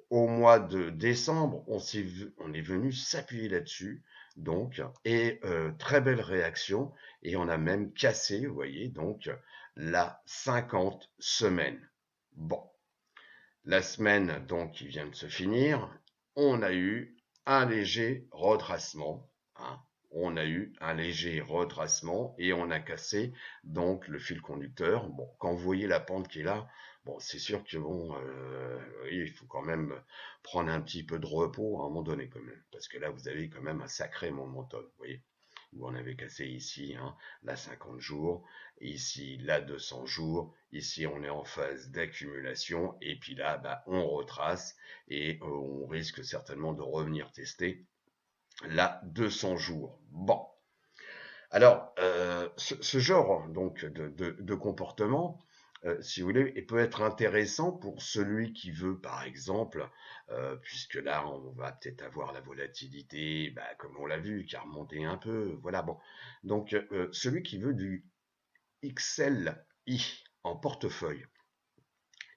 au mois de décembre, on est venu s'appuyer là-dessus, donc, et très belle réaction, et on a même cassé, vous voyez, donc, la 50 semaines. Bon, la semaine, donc, qui vient de se finir, on a eu un léger retracement, hein. On a eu un léger retracement et on a cassé donc le fil conducteur. Bon, quand vous voyez la pente qui est là, bon, c'est sûr que bon, il faut quand même prendre un petit peu de repos à un moment donné quand même, parce que là vous avez quand même un sacré momentum, vous voyez, où on avait cassé ici, hein, la 50 jours, ici la 200 jours, ici on est en phase d'accumulation, et puis là, bah, on retrace et on risque certainement de revenir tester la 200 jours. Bon, alors ce genre donc de comportement, si vous voulez, il peut être intéressant pour celui qui veut, par exemple, puisque là, on va peut-être avoir la volatilité, bah, comme on l'a vu, qui a remonté un peu, voilà, bon. Donc, celui qui veut du XLI en portefeuille,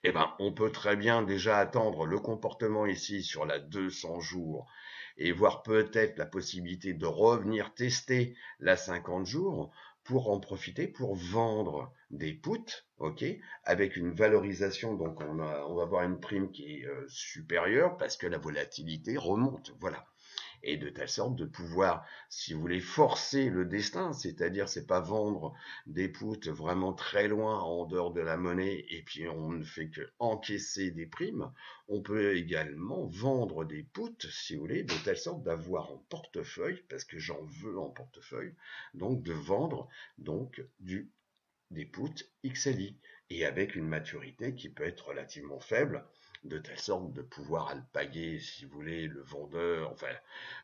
eh ben, on peut très bien déjà attendre le comportement ici sur la 200 jours et voir peut-être la possibilité de revenir tester la 50 jours pour en profiter pour vendre des puts, ok, avec une valorisation, donc on va avoir une prime qui est supérieure parce que la volatilité remonte, voilà, et de telle sorte de pouvoir, si vous voulez, forcer le destin, c'est-à-dire c'est pas vendre des puts vraiment très loin en dehors de la monnaie et puis on ne fait que encaisser des primes, on peut également vendre des puts, si vous voulez, de telle sorte d'avoir en portefeuille, parce que j'en veux en portefeuille, donc de vendre donc des puts XLI et avec une maturité qui peut être relativement faible, de telle sorte de pouvoir alpaguer, si vous voulez, le vendeur, enfin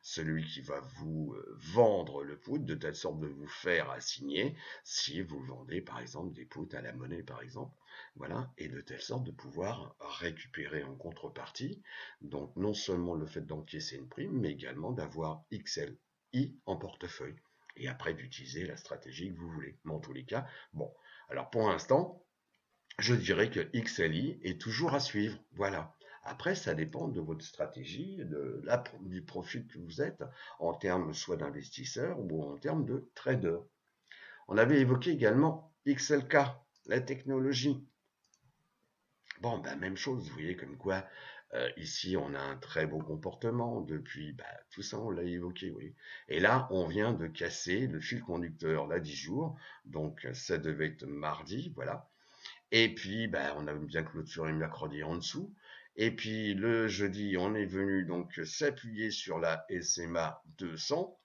celui qui va vous vendre le put, de telle sorte de vous faire assigner si vous vendez par exemple des puts à la monnaie par exemple, voilà, et de telle sorte de pouvoir récupérer en contrepartie, donc non seulement le fait d'encaisser une prime, mais également d'avoir XLI en portefeuille et après d'utiliser la stratégie que vous voulez. Mais en tous les cas, bon, alors pour l'instant, je dirais que XLI est toujours à suivre. Voilà. Après, ça dépend de votre stratégie, du profil que vous êtes, en termes soit d'investisseur ou en termes de trader. On avait évoqué également XLK, la technologie. Bon, bah, même chose, vous voyez, comme quoi, ici, on a un très beau comportement depuis, bah, tout ça, on l'a évoqué, oui. Et là, on vient de casser le fil conducteur, là, 10 jours, donc ça devait être mardi, voilà. Et puis, bah, on a bien clôturé mercredi en dessous. Et puis, le jeudi, on est venu donc s'appuyer sur la SMA 200.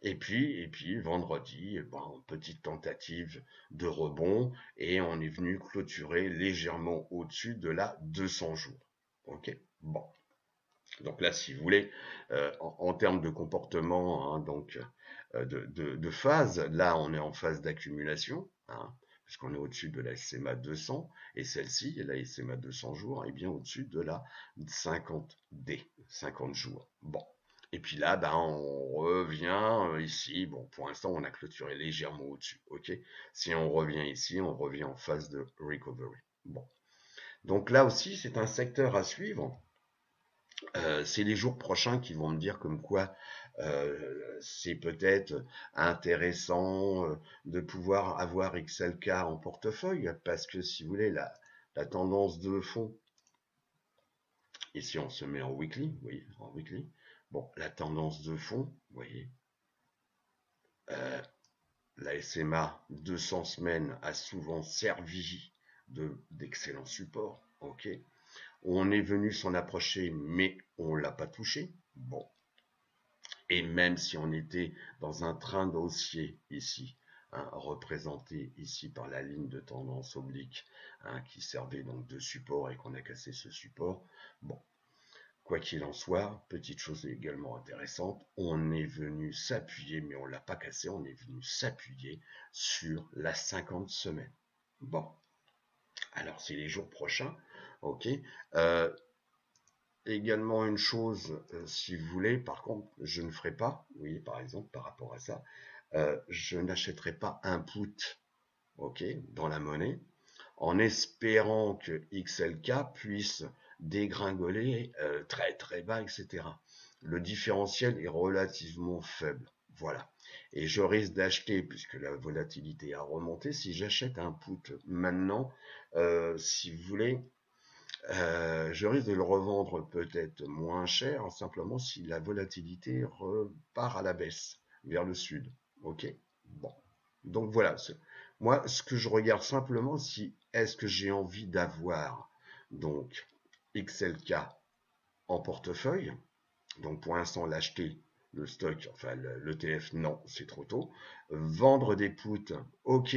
Et puis vendredi, bon, petite tentative de rebond. Et on est venu clôturer légèrement au-dessus de la 200 jours. Ok, bon. Donc là, si vous voulez, en termes de comportement, hein, donc de phase, là, on est en phase d'accumulation, hein, puisqu'on est au-dessus de la SMA 200, et celle-ci, la SMA 200 jours, est bien au-dessus de la 50D, 50 jours. Bon. Et puis là, ben, on revient ici. Bon, pour l'instant, on a clôturé légèrement au-dessus. Ok. Si on revient ici, on revient en phase de recovery. Bon. Donc là aussi, c'est un secteur à suivre. C'est les jours prochains qui vont me dire comme quoi c'est peut-être intéressant de pouvoir avoir XLK en portefeuille, parce que si vous voulez, la tendance de fond, ici on se met en weekly, vous voyez, en weekly, bon, la tendance de fond, vous voyez, euh, la SMA 200 semaines a souvent servi d'excellent support, ok. On est venu s'en approcher, mais on l'a pas touché. Bon. Et même si on était dans un train haussier ici, hein, représenté ici par la ligne de tendance oblique, hein, qui servait donc de support et qu'on a cassé ce support, bon, quoi qu'il en soit, petite chose également intéressante, on est venu s'appuyer, mais on l'a pas cassé, on est venu s'appuyer sur la 50 semaines. Bon, Alors, c'est les jours prochains, ok. Euh, Également une chose, si vous voulez, par contre, je ne ferai pas, oui, par exemple, par rapport à ça, je n'achèterai pas un put, ok, dans la monnaie, en espérant que XLK puisse dégringoler très très bas, etc. Le différentiel est relativement faible. Voilà. Et je risque d'acheter, puisque la volatilité a remonté, si j'achète un put maintenant, si vous voulez, je risque de le revendre peut-être moins cher, simplement si la volatilité repart à la baisse, vers le sud. Ok. Bon. Donc voilà. Moi, ce que je regarde simplement, si est-ce que j'ai envie d'avoir donc XLK en portefeuille. Donc pour l'instant, l'acheter, le stock, enfin l'ETF, non, c'est trop tôt. Vendre des puts, ok,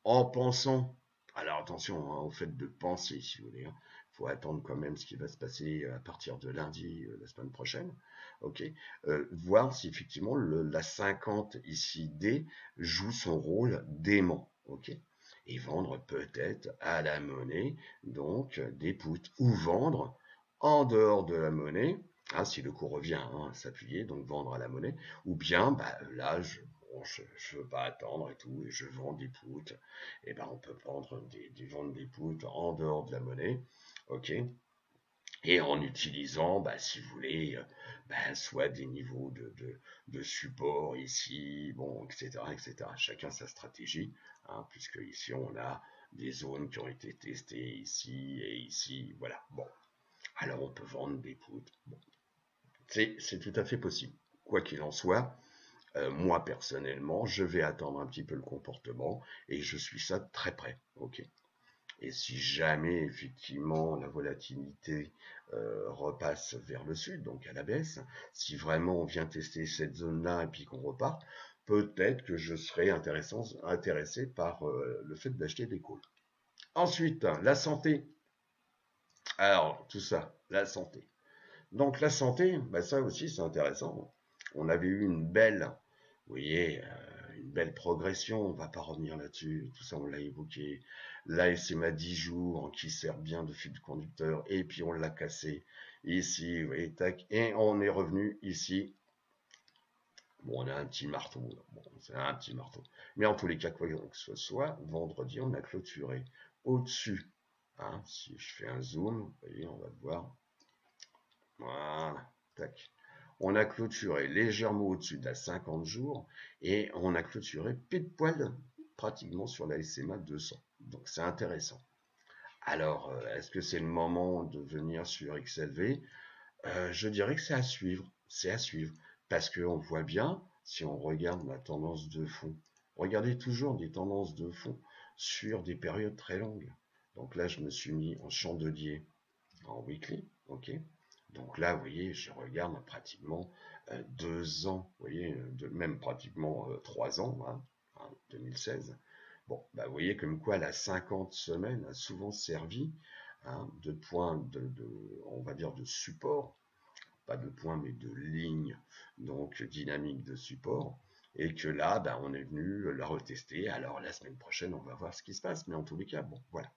en pensant, alors attention hein, au fait de penser, si vous voulez, hein. Faut attendre quand même ce qui va se passer à partir de lundi, la semaine prochaine, ok, voir si effectivement la 50 ici D joue son rôle d'aimant, ok, et vendre peut-être à la monnaie, donc des puts, ou vendre en dehors de la monnaie, hein, si le cours revient hein, à s'appuyer, donc vendre à la monnaie, ou bien bah, là bon, je veux pas attendre et tout, et je vends des puts, et ben on peut prendre vendre des puts en dehors de la monnaie, ok, et en utilisant, bah, si vous voulez, bah, soit des niveaux de support ici, bon, etc., etc. Chacun sa stratégie, hein, puisque ici on a des zones qui ont été testées ici et ici, voilà. Bon, alors on peut vendre des puts. Bon. C'est tout à fait possible. Quoi qu'il en soit, moi personnellement, je vais attendre un petit peu le comportement et je suis ça de très près. Ok. Et si jamais effectivement la volatilité repasse vers le sud, donc à la baisse, si vraiment on vient tester cette zone-là et puis qu'on repart, peut-être que je serai intéressé par le fait d'acheter des calls. Ensuite, la santé. Alors, tout ça, la santé. Donc la santé, bah, ça aussi c'est intéressant. On avait eu une belle, vous voyez, une belle progression, on va pas revenir là-dessus, tout ça on l'a évoqué. L'ASMA 10 jours qui sert bien de fil conducteur, et puis on l'a cassé ici, vous voyez, tac, et on est revenu ici. Bon, on a un petit marteau, là. Bon, c'est un petit marteau. Mais en tous les cas, quoi que ce soit, vendredi, on a clôturé au-dessus. Hein, si je fais un zoom, vous voyez, on va le voir. Voilà, tac. On a clôturé légèrement au-dessus de la 50 jours et on a clôturé pile poil pratiquement sur la SMA 200. Donc c'est intéressant. Alors, est-ce que c'est le moment de venir sur XLV? Je dirais que c'est à suivre. C'est à suivre. Parce qu'on voit bien, si on regarde la tendance de fond, regardez toujours des tendances de fond sur des périodes très longues. Donc là, je me suis mis en chandelier en weekly, ok. Donc là, vous voyez, je regarde pratiquement 2 ans, vous voyez, même pratiquement 3 ans, hein, 2016. Bon, bah, vous voyez comme quoi la 50 semaines a souvent servi hein, de point on va dire, de support, pas de point, mais de ligne, donc dynamique de support. Et que là, bah, on est venu la retester. Alors la semaine prochaine, on va voir ce qui se passe. Mais en tous les cas, bon, voilà,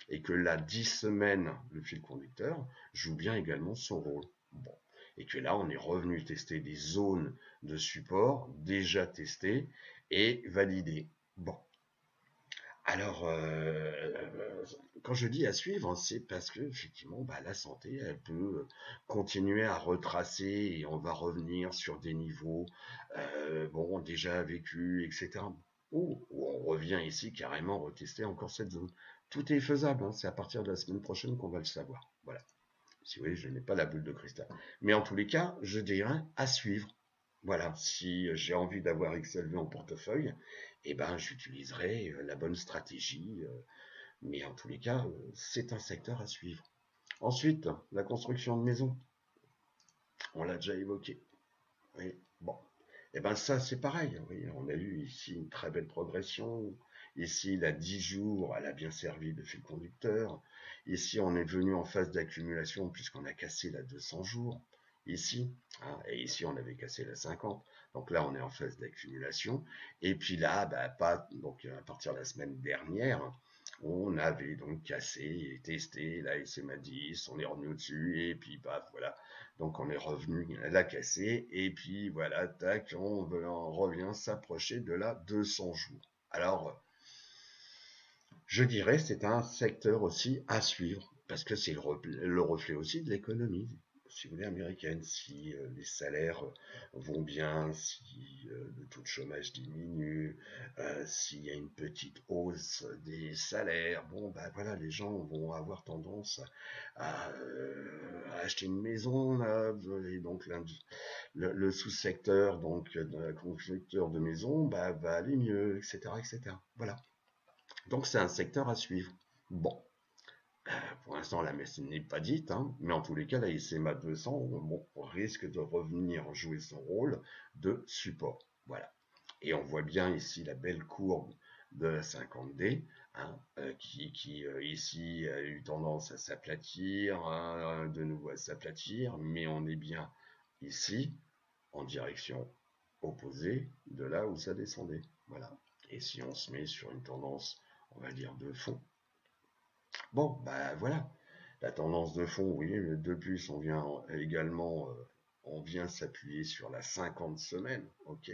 et que la 10 semaines, le fil conducteur, joue bien également son rôle. Bon. Et que là, on est revenu tester des zones de support déjà testées et validées. Bon. Alors, quand je dis à suivre, c'est parce que effectivement, bah, la santé, elle peut continuer à retracer et on va revenir sur des niveaux, bon, déjà vécus, etc. Ou on revient ici carrément retester encore cette zone. Tout est faisable, hein, c'est à partir de la semaine prochaine qu'on va le savoir. Voilà. Si vous voyez, je n'ai pas la boule de cristal. Mais en tous les cas, je dirais à suivre. Voilà, si j'ai envie d'avoir XLV en portefeuille, eh ben, j'utiliserai la bonne stratégie. Mais en tous les cas, c'est un secteur à suivre. Ensuite, la construction de maisons. On l'a déjà évoqué. Oui, bon. Eh ben ça, c'est pareil. Oui, on a eu ici une très belle progression. Ici, la 10 jours, elle a bien servi de fil conducteur. Ici, on est venu en phase d'accumulation puisqu'on a cassé la 200 jours. Ici, hein, et ici, on avait cassé la 50. Donc là, on est en phase d'accumulation. Et puis là, bah, pas, donc à partir de la semaine dernière, On avait donc cassé et testé la SMA 10, on est revenu au-dessus, et puis paf, voilà. Donc on est revenu la casser, et puis voilà, tac, on revient s'approcher de la 200 jours. Alors, je dirais c'est un secteur aussi à suivre, parce que c'est le reflet aussi de l'économie, si vous voulez, américaine. Si les salaires vont bien, si le taux de chômage diminue, s'il y a une petite hausse des salaires, bon, bah voilà, les gens vont avoir tendance à acheter une maison, là, et donc le sous-secteur donc de la constructeur de maisons bah, va aller mieux, etc., etc. Voilà. Donc c'est un secteur à suivre. Bon, pour l'instant la messe n'est pas dite, hein, mais en tous les cas la SMA 200 bon, risque de revenir jouer son rôle de support. Voilà. Et on voit bien ici la belle courbe de la 50D, hein, qui ici a eu tendance à s'aplatir, hein, de nouveau à s'aplatir, mais on est bien ici en direction opposée de là où ça descendait. Voilà. Et si on se met sur une tendance, on va dire, de fond, bon, bah voilà, la tendance de fond, oui, de plus, on vient également, on vient s'appuyer sur la 50 semaines, ok,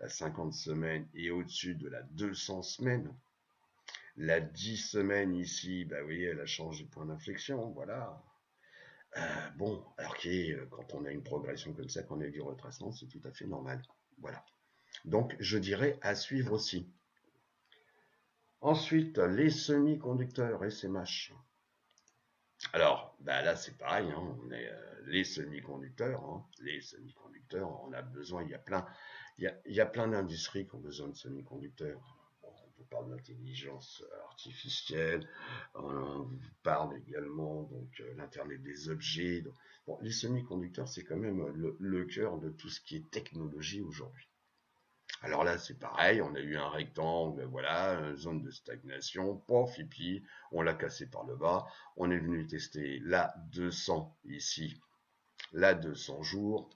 la 50 semaines est au-dessus de la 200 semaines, la 10 semaines ici, bah oui, elle a changé de point d'inflexion, voilà. Bon, alors que quand on a une progression comme ça, quand on a du retracement, c'est tout à fait normal, voilà. Donc, je dirais à suivre aussi. Ensuite, les semi-conducteurs SMH. Alors, bah là, c'est pareil, hein, les semi-conducteurs, hein, les semi-conducteurs, on a besoin, il y a plein d'industries qui ont besoin de semi-conducteurs. Bon, on parle d'intelligence artificielle, on parle également donc l'internet des objets. Donc, bon, les semi-conducteurs, c'est quand même le cœur de tout ce qui est technologie aujourd'hui. Alors là, c'est pareil, on a eu un rectangle, voilà, une zone de stagnation, pof, et puis on l'a cassé par le bas. On est venu tester la 200 ici, la 200 jours.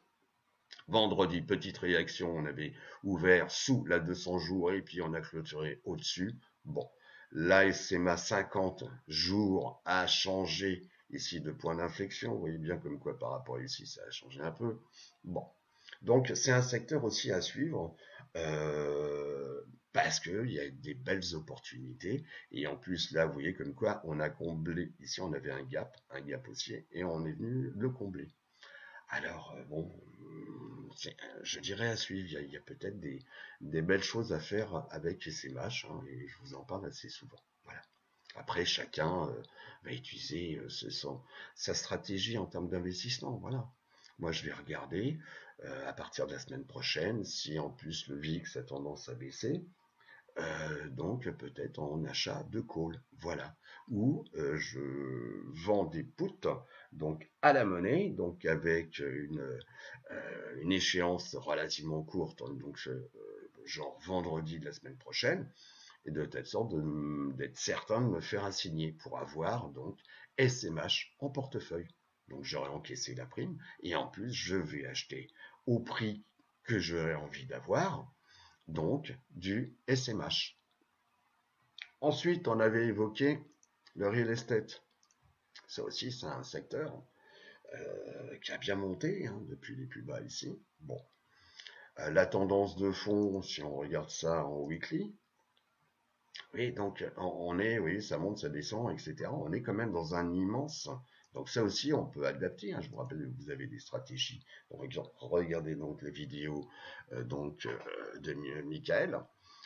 Vendredi, petite réaction, on avait ouvert sous la 200 jours et puis on a clôturé au-dessus. Bon, la SMA 50 jours a changé ici de point d'inflexion. Vous voyez bien comme quoi par rapport à ici, ça a changé un peu. Bon, donc c'est un secteur aussi à suivre parce qu'il y a des belles opportunités. Et en plus, là, vous voyez comme quoi on a comblé. Ici, on avait un gap haussier, et on est venu le combler. Alors, bon, je dirais à suivre. Il y a peut-être des belles choses à faire avec SMH, hein, et je vous en parle assez souvent. Voilà. Après, chacun va utiliser sa stratégie en termes d'investissement. Voilà. Moi, je vais regarder à partir de la semaine prochaine si en plus le VIX a tendance à baisser. Donc peut-être en achat de call, voilà. Ou je vends des puts donc à la monnaie, donc avec une échéance relativement courte, donc genre vendredi de la semaine prochaine, et de telle sorte d'être certain de me faire assigner pour avoir donc SMH en portefeuille. Donc j'aurai encaissé la prime et en plus je vais acheter au prix que j'aurais envie d'avoir, donc du SMH. Ensuite, on avait évoqué le real estate. Ça aussi, c'est un secteur qui a bien monté hein, depuis les plus bas ici. Bon, la tendance de fond, si on regarde ça en weekly, oui, donc on est, oui, ça monte, ça descend, etc. On est quand même dans un immense. Donc ça aussi, on peut adapter. Hein. Je vous rappelle que vous avez des stratégies. Par exemple, regardez donc les vidéos de Michael.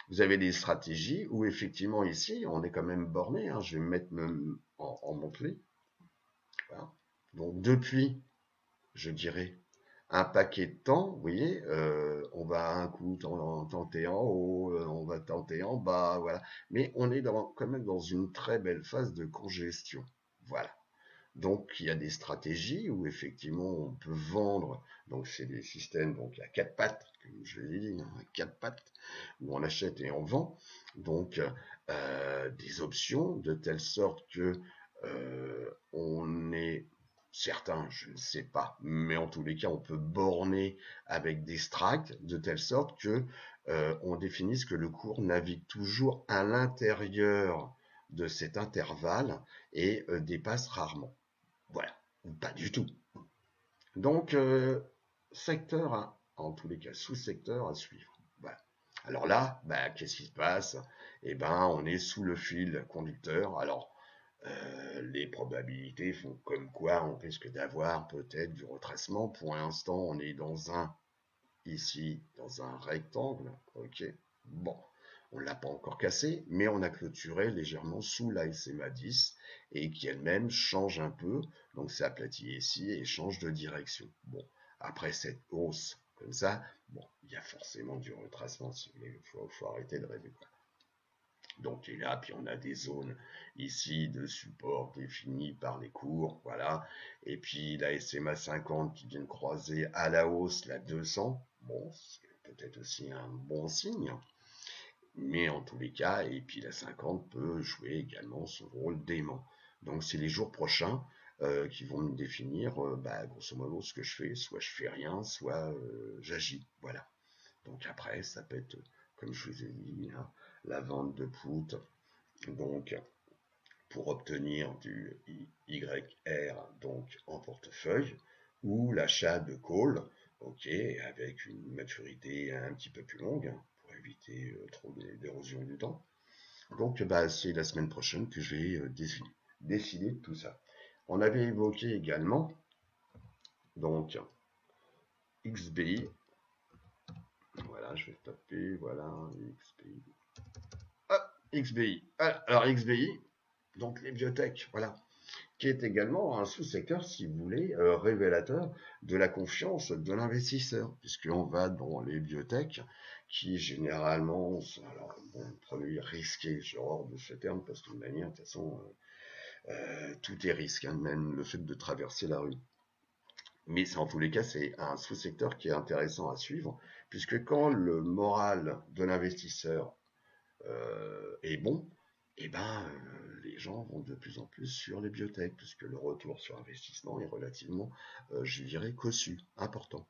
Vous avez des stratégies où effectivement ici, on est quand même borné. Hein. Je vais me mettre en monthly. Voilà. Donc depuis, je dirais, un paquet de temps, vous voyez, on va un coup tenter en haut, on va tenter en bas, voilà. Mais on est quand même dans une très belle phase de congestion. Voilà. Donc il y a des stratégies où effectivement on peut vendre, donc c'est des systèmes donc à quatre pattes, comme je l'ai dit, hein, à quatre pattes, où on achète et on vend, donc des options de telle sorte que on est certains, je ne sais pas, mais en tous les cas on peut borner avec des strikes de telle sorte que on définisse que le cours navigue toujours à l'intérieur de cet intervalle et dépasse rarement. Voilà, ou pas du tout. Donc, secteur, en tous les cas, sous-secteur à suivre. Voilà. Alors là, bah, qu'est-ce qui se passe? Eh ben, on est sous le fil conducteur. Alors, les probabilités font comme quoi on risque d'avoir peut-être du retracement. Pour l'instant, on est ici, dans un rectangle. Ok. Bon, on ne l'a pas encore cassé, mais on a clôturé légèrement sous la SMA 10 et qui elle-même change un peu. Donc, c'est aplati ici et change de direction. Bon, après cette hausse comme ça, bon, il y a forcément du retracement. Si vous voulez, faut arrêter de rêver, quoi. Donc, et là, puis on a des zones ici de support définies par les cours, voilà. Et puis la SMA 50 qui vient de croiser à la hausse la 200. Bon, c'est peut-être aussi un bon signe. Mais en tous les cas, et puis la 50 peut jouer également son rôle d'aimant. Donc c'est les jours prochains qui vont me définir, bah, grosso modo, ce que je fais. Soit je fais rien, soit j'agis. Voilà. Donc après, ça peut être, comme je vous ai dit, hein, la vente de put, donc pour obtenir du YR donc en portefeuille, ou l'achat de call, ok, avec une maturité un petit peu plus longue, hein, pour éviter trop d'érosion du temps. Donc bah, c'est la semaine prochaine que je vais décider de tout ça. On avait évoqué également donc XBI. Voilà, je vais taper, voilà, XBI. Ah, XBI. Alors XBI, donc les biotech, voilà, qui est également un sous-secteur, si vous voulez, révélateur de la confiance de l'investisseur, puisqu'on va dans les biotech, qui généralement sont, alors, bon, produits risqués, j'ai horreur de ce terme, parce que de manière, de toute façon, tout est risque, hein, même le fait de traverser la rue. Mais en tous les cas, c'est un sous-secteur qui est intéressant à suivre, puisque quand le moral de l'investisseur est bon, et ben, les gens vont de plus en plus sur les biotech, puisque le retour sur investissement est relativement, je dirais, cossu, important.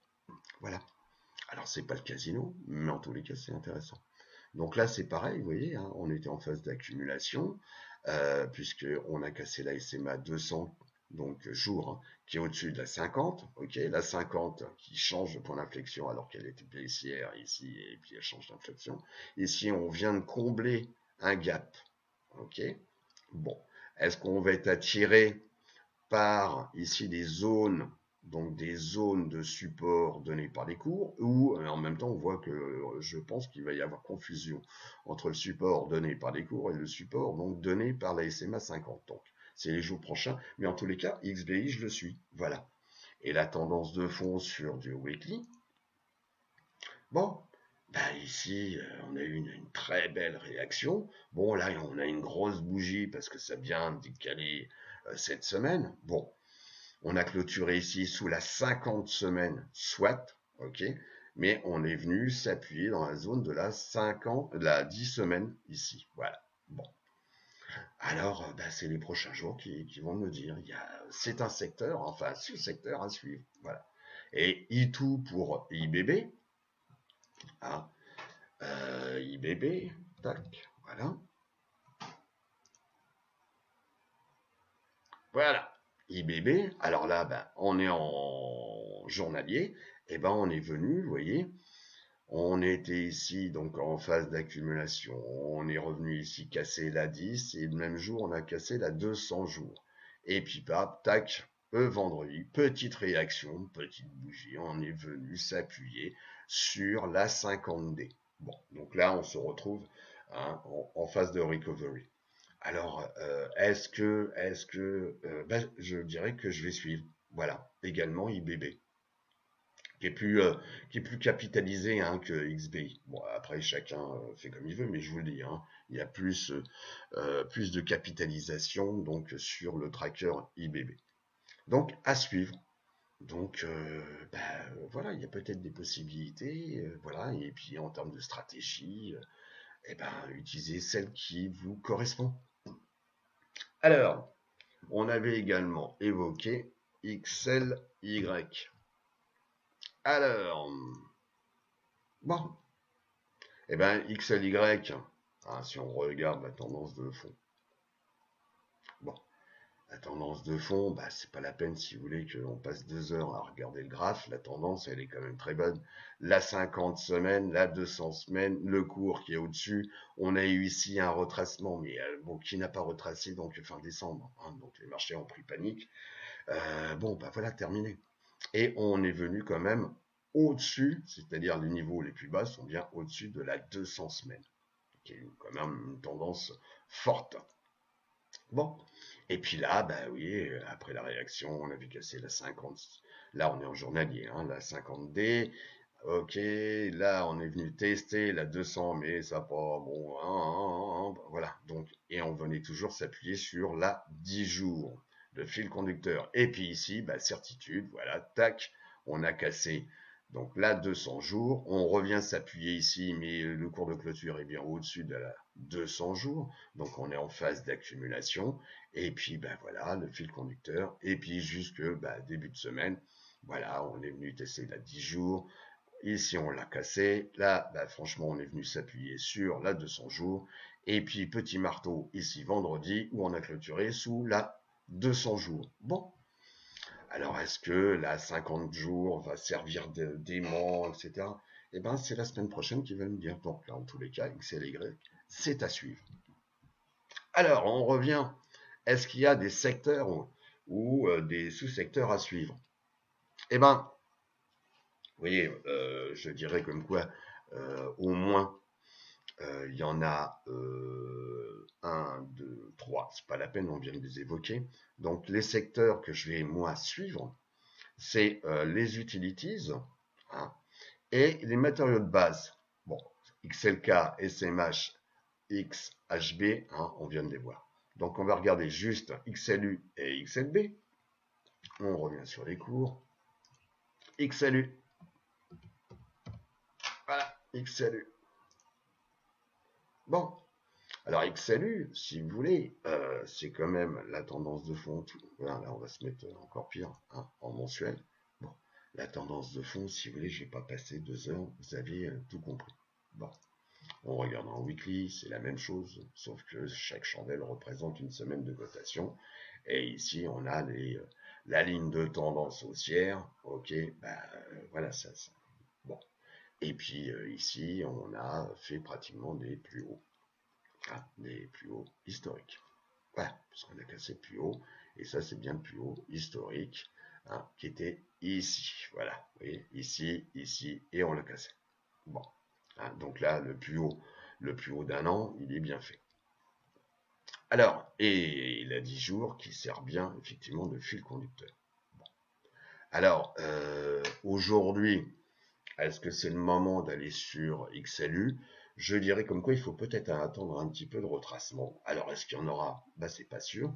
Voilà. Alors, c'est pas le casino, mais en tous les cas, c'est intéressant. Donc là, c'est pareil, vous voyez, hein, on était en phase d'accumulation, puisqu'on a cassé la SMA 200, donc jour, hein, qui est au-dessus de la 50, ok, la 50 qui change de point d'inflexion alors qu'elle était baissière ici, et puis elle change d'inflexion. Ici, on vient de combler un gap, ok. Bon, est-ce qu'on va être attiré par ici des zones, donc des zones de support données par les cours, ou en même temps on voit que je pense qu'il va y avoir confusion entre le support donné par les cours et le support donc donné par la SMA 50. Donc c'est les jours prochains, mais en tous les cas, XBI je le suis, voilà. Et la tendance de fond sur du weekly, bon, bah ici, on a eu une très belle réaction. Bon, là, on a une grosse bougie parce que ça vient décaler cette semaine. Bon, on a clôturé ici sous la 50 semaines, soit, ok, mais on est venu s'appuyer dans la zone de la 50, de la 10 semaines ici. Voilà. Bon. Alors, bah, c'est les prochains jours qui vont me dire. C'est un secteur, enfin, sous-secteur à suivre. Voilà. Et I2 pour IBB. Ah, IBB, tac, voilà. Voilà, IBB, alors là, ben, on est en journalier, et ben on est venu, vous voyez, on était ici donc en phase d'accumulation, on est revenu ici casser la 10, et le même jour on a cassé la 200 jours. Et puis tac, vendredi, petite réaction, petite bougie, on est venu s'appuyer sur la 50D. Bon, donc là on se retrouve hein, en phase de recovery. Alors, ben, je dirais que je vais suivre. Voilà, également IBB, qui est plus capitalisé hein, que XBI. Bon, après chacun fait comme il veut, mais je vous le dis, hein, il y a plus de capitalisation donc sur le tracker IBB. Donc à suivre. Donc voilà, il y a peut-être des possibilités, voilà, et puis en termes de stratégie, eh ben utilisez celle qui vous correspond. Alors, on avait également évoqué XLY. Alors, bon, eh bien XLY, hein, si on regarde la tendance de fond, Bon, la tendance de fond, bah, c'est pas la peine si vous voulez qu'on passe 2 heures à regarder le graphe. La tendance, elle est quand même très bonne. La 50 semaines, la 200 semaines, le cours qui est au-dessus. On a eu ici un retracement, mais bon, qui n'a pas retracé donc fin décembre, hein, donc les marchés ont pris panique. Bon, bah voilà, terminé. Et on est venu quand même au-dessus, c'est-à-dire les niveaux les plus bas sont bien au-dessus de la 200 semaines, qui est quand même une tendance forte. Bon, et puis là, bah oui, après la réaction, on a vu casser la 50. Là, on est en journalier, hein, la 50D. Ok, là, on est venu tester la 200, mais ça pas bon. Voilà, donc, et on venait toujours s'appuyer sur la 10 jours, le fil conducteur. Et puis ici, bah, certitude, voilà, tac, on a cassé. Donc là, 200 jours, on revient s'appuyer ici, mais le cours de clôture est bien au-dessus de la 200 jours. Donc on est en phase d'accumulation. Et puis ben voilà, le fil conducteur. Et puis jusque début de semaine, voilà, on est venu tester la 10 jours. Ici on l'a cassé. Là, franchement, on est venu s'appuyer sur la 200 jours. Et puis petit marteau ici vendredi où on a clôturé sous la 200 jours. Bon. Alors est-ce que la 50 jours va servir d'aimant, etc. Eh ben c'est la semaine prochaine qui va me dire. Donc là, en tous les cas, X et Y, c'est à suivre. Alors, on revient. Est-ce qu'il y a des secteurs ou des sous-secteurs à suivre? Eh ben, vous voyez, je dirais comme quoi, au moins, il y en a un, deux, trois. C'est pas la peine, on vient de les évoquer. Donc, les secteurs que je vais moi suivre, c'est les utilities, hein, et les matériaux de base. Bon, XLK, SMH, XHB, hein, on vient de les voir. Donc on va regarder juste XLU et XLB. On revient sur les cours. XLU. Voilà, XLU. Bon, alors XLU, si vous voulez, c'est quand même la tendance de fond. Voilà, là on va se mettre encore pire, hein, en mensuel. Bon, la tendance de fond, si vous voulez, je n'ai pas passé 2 heures, vous avez tout compris. Bon, on regarde en weekly, c'est la même chose, sauf que chaque chandelle représente une semaine de cotation. Et ici, on a la ligne de tendance haussière. Ok, voilà, ça. Bon. Et puis ici, on a fait pratiquement des plus hauts, hein, des plus hauts historiques. Voilà, parce qu'on a cassé le plus haut. Et ça, c'est bien le plus haut historique, hein, qui était ici. Voilà, vous voyez, ici, et on l'a cassé. Bon, hein, donc là, le plus haut d'un an, il est bien fait. Alors, et il a 10 jours qui sert bien effectivement de fil conducteur. Bon. Alors, aujourd'hui, est-ce que c'est le moment d'aller sur XLU? Je dirais comme quoi il faut peut-être attendre un petit peu de retracement. Alors, est-ce qu'il y en aura? C'est pas sûr.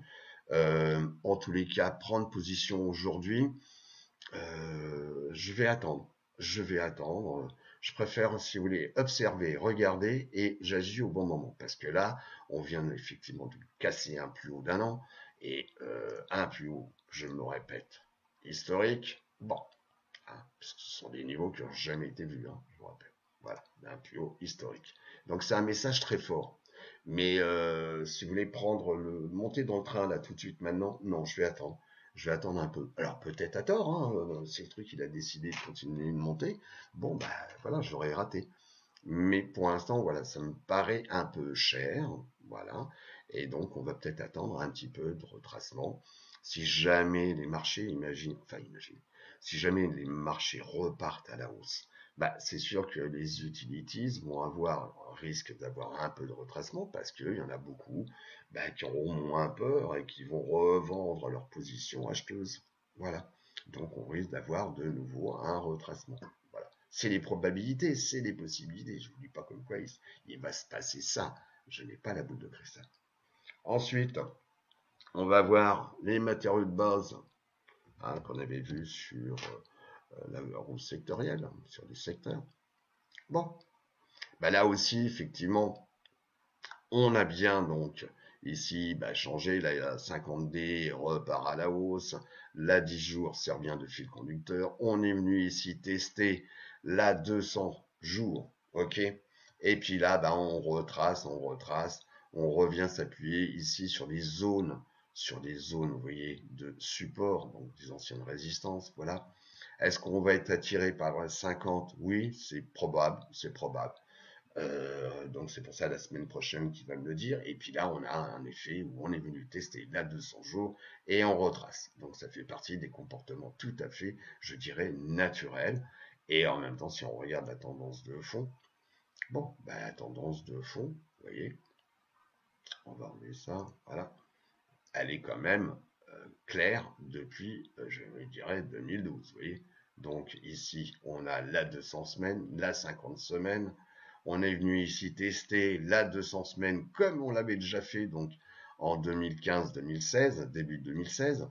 En tous les cas, prendre position aujourd'hui, je vais attendre. Je vais attendre. Je préfère, si vous voulez, observer, regarder et j'agis au bon moment. Parce que là, on vient effectivement de casser un plus haut d'un an et un plus haut, je me répète, historique. Bon, hein, parce que ce sont des niveaux qui n'ont jamais été vus, hein, je vous rappelle. Voilà, un plus haut historique. Donc c'est un message très fort. Mais si vous voulez monter dans le train là tout de suite maintenant, non, je vais attendre. Je vais attendre un peu. Alors peut-être à tort, hein, si le truc il a décidé de continuer de monter, bon voilà, j'aurais raté. Mais pour l'instant, voilà, ça me paraît un peu cher, voilà. Et donc on va peut-être attendre un petit peu de retracement. Si jamais les marchés, imagine, si jamais les marchés repartent à la hausse, c'est sûr que les utilities vont risque d'avoir un peu de retracement parce qu'il y en a beaucoup qui auront moins peur et qui vont revendre leur position acheteuse. Voilà. Donc on risque d'avoir de nouveau un retracement. Voilà. C'est les probabilités, c'est les possibilités. Je ne vous dis pas comme quoi il va se passer ça. Je n'ai pas la boule de cristal. Ensuite, on va voir les matériaux de base, hein, qu'on avait vu sur la roue sectorielle, sur les secteurs. Bon, là aussi, effectivement, on a bien donc ici changé. La 50D repart à la hausse. La 10 jours sert bien de fil conducteur. On est venu ici tester la 200 jours. Ok. Et puis là, on retrace. On revient s'appuyer ici sur les zones sur des zones, vous voyez, de support, donc des anciennes résistances, voilà. Est-ce qu'on va être attiré par 50? Oui, c'est probable, c'est probable. Donc c'est pour ça la semaine prochaine qu'il va me le dire. Et puis là, on a un effet où on est venu tester la 200 jours et on retrace. Donc ça fait partie des comportements tout à fait, je dirais, naturels. Et en même temps, si on regarde la tendance de fond, bon, bah, la tendance de fond, vous voyez, on va enlever ça, voilà, elle est quand même claire depuis, je dirais, 2012, vous voyez. Donc ici, on a la 200 semaines, la 50 semaines. On est venu ici tester la 200 semaines comme on l'avait déjà fait donc en 2015-2016, début 2016.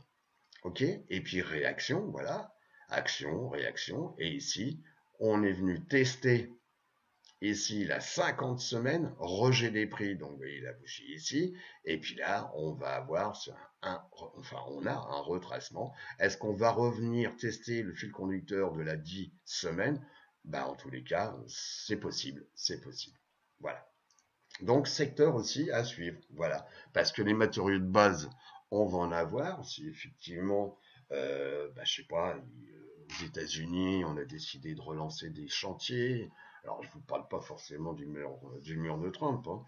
Ok. Et puis réaction, voilà, action, réaction. Et ici, on est venu tester ici la 50 semaines, rejet des prix, donc vous voyez la bougie ici, et puis là on va avoir on a un retracement. Est-ce qu'on va revenir tester le fil conducteur de la 10 semaines? Ben, en tous les cas, c'est possible, c'est possible. Voilà. Donc secteur aussi à suivre, voilà, parce que les matériaux de base, on va en avoir, si effectivement, je sais pas, aux États-Unis, on a décidé de relancer des chantiers. Alors, je vous parle pas forcément du mur de Trump, hein,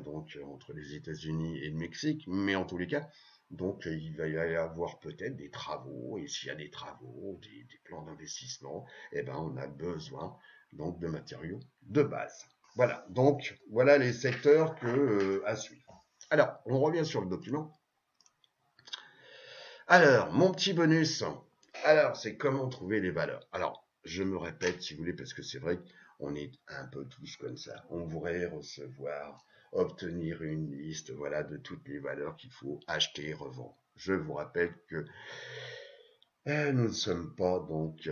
entre les États-Unis et le Mexique, mais en tous les cas, donc il va y avoir peut-être des travaux, et s'il y a des travaux, des plans d'investissement, eh ben on a besoin donc de matériaux de base. Voilà, donc voilà les secteurs à suivre. Alors, on revient sur le document. Alors, mon petit bonus. Alors, c'est comment trouver les valeurs. Alors, je me répète si vous voulez, parce que c'est vrai qu'on est un peu tous comme ça. On voudrait recevoir, obtenir une liste, voilà, de toutes les valeurs qu'il faut acheter et revendre. Je vous rappelle que nous ne sommes pas donc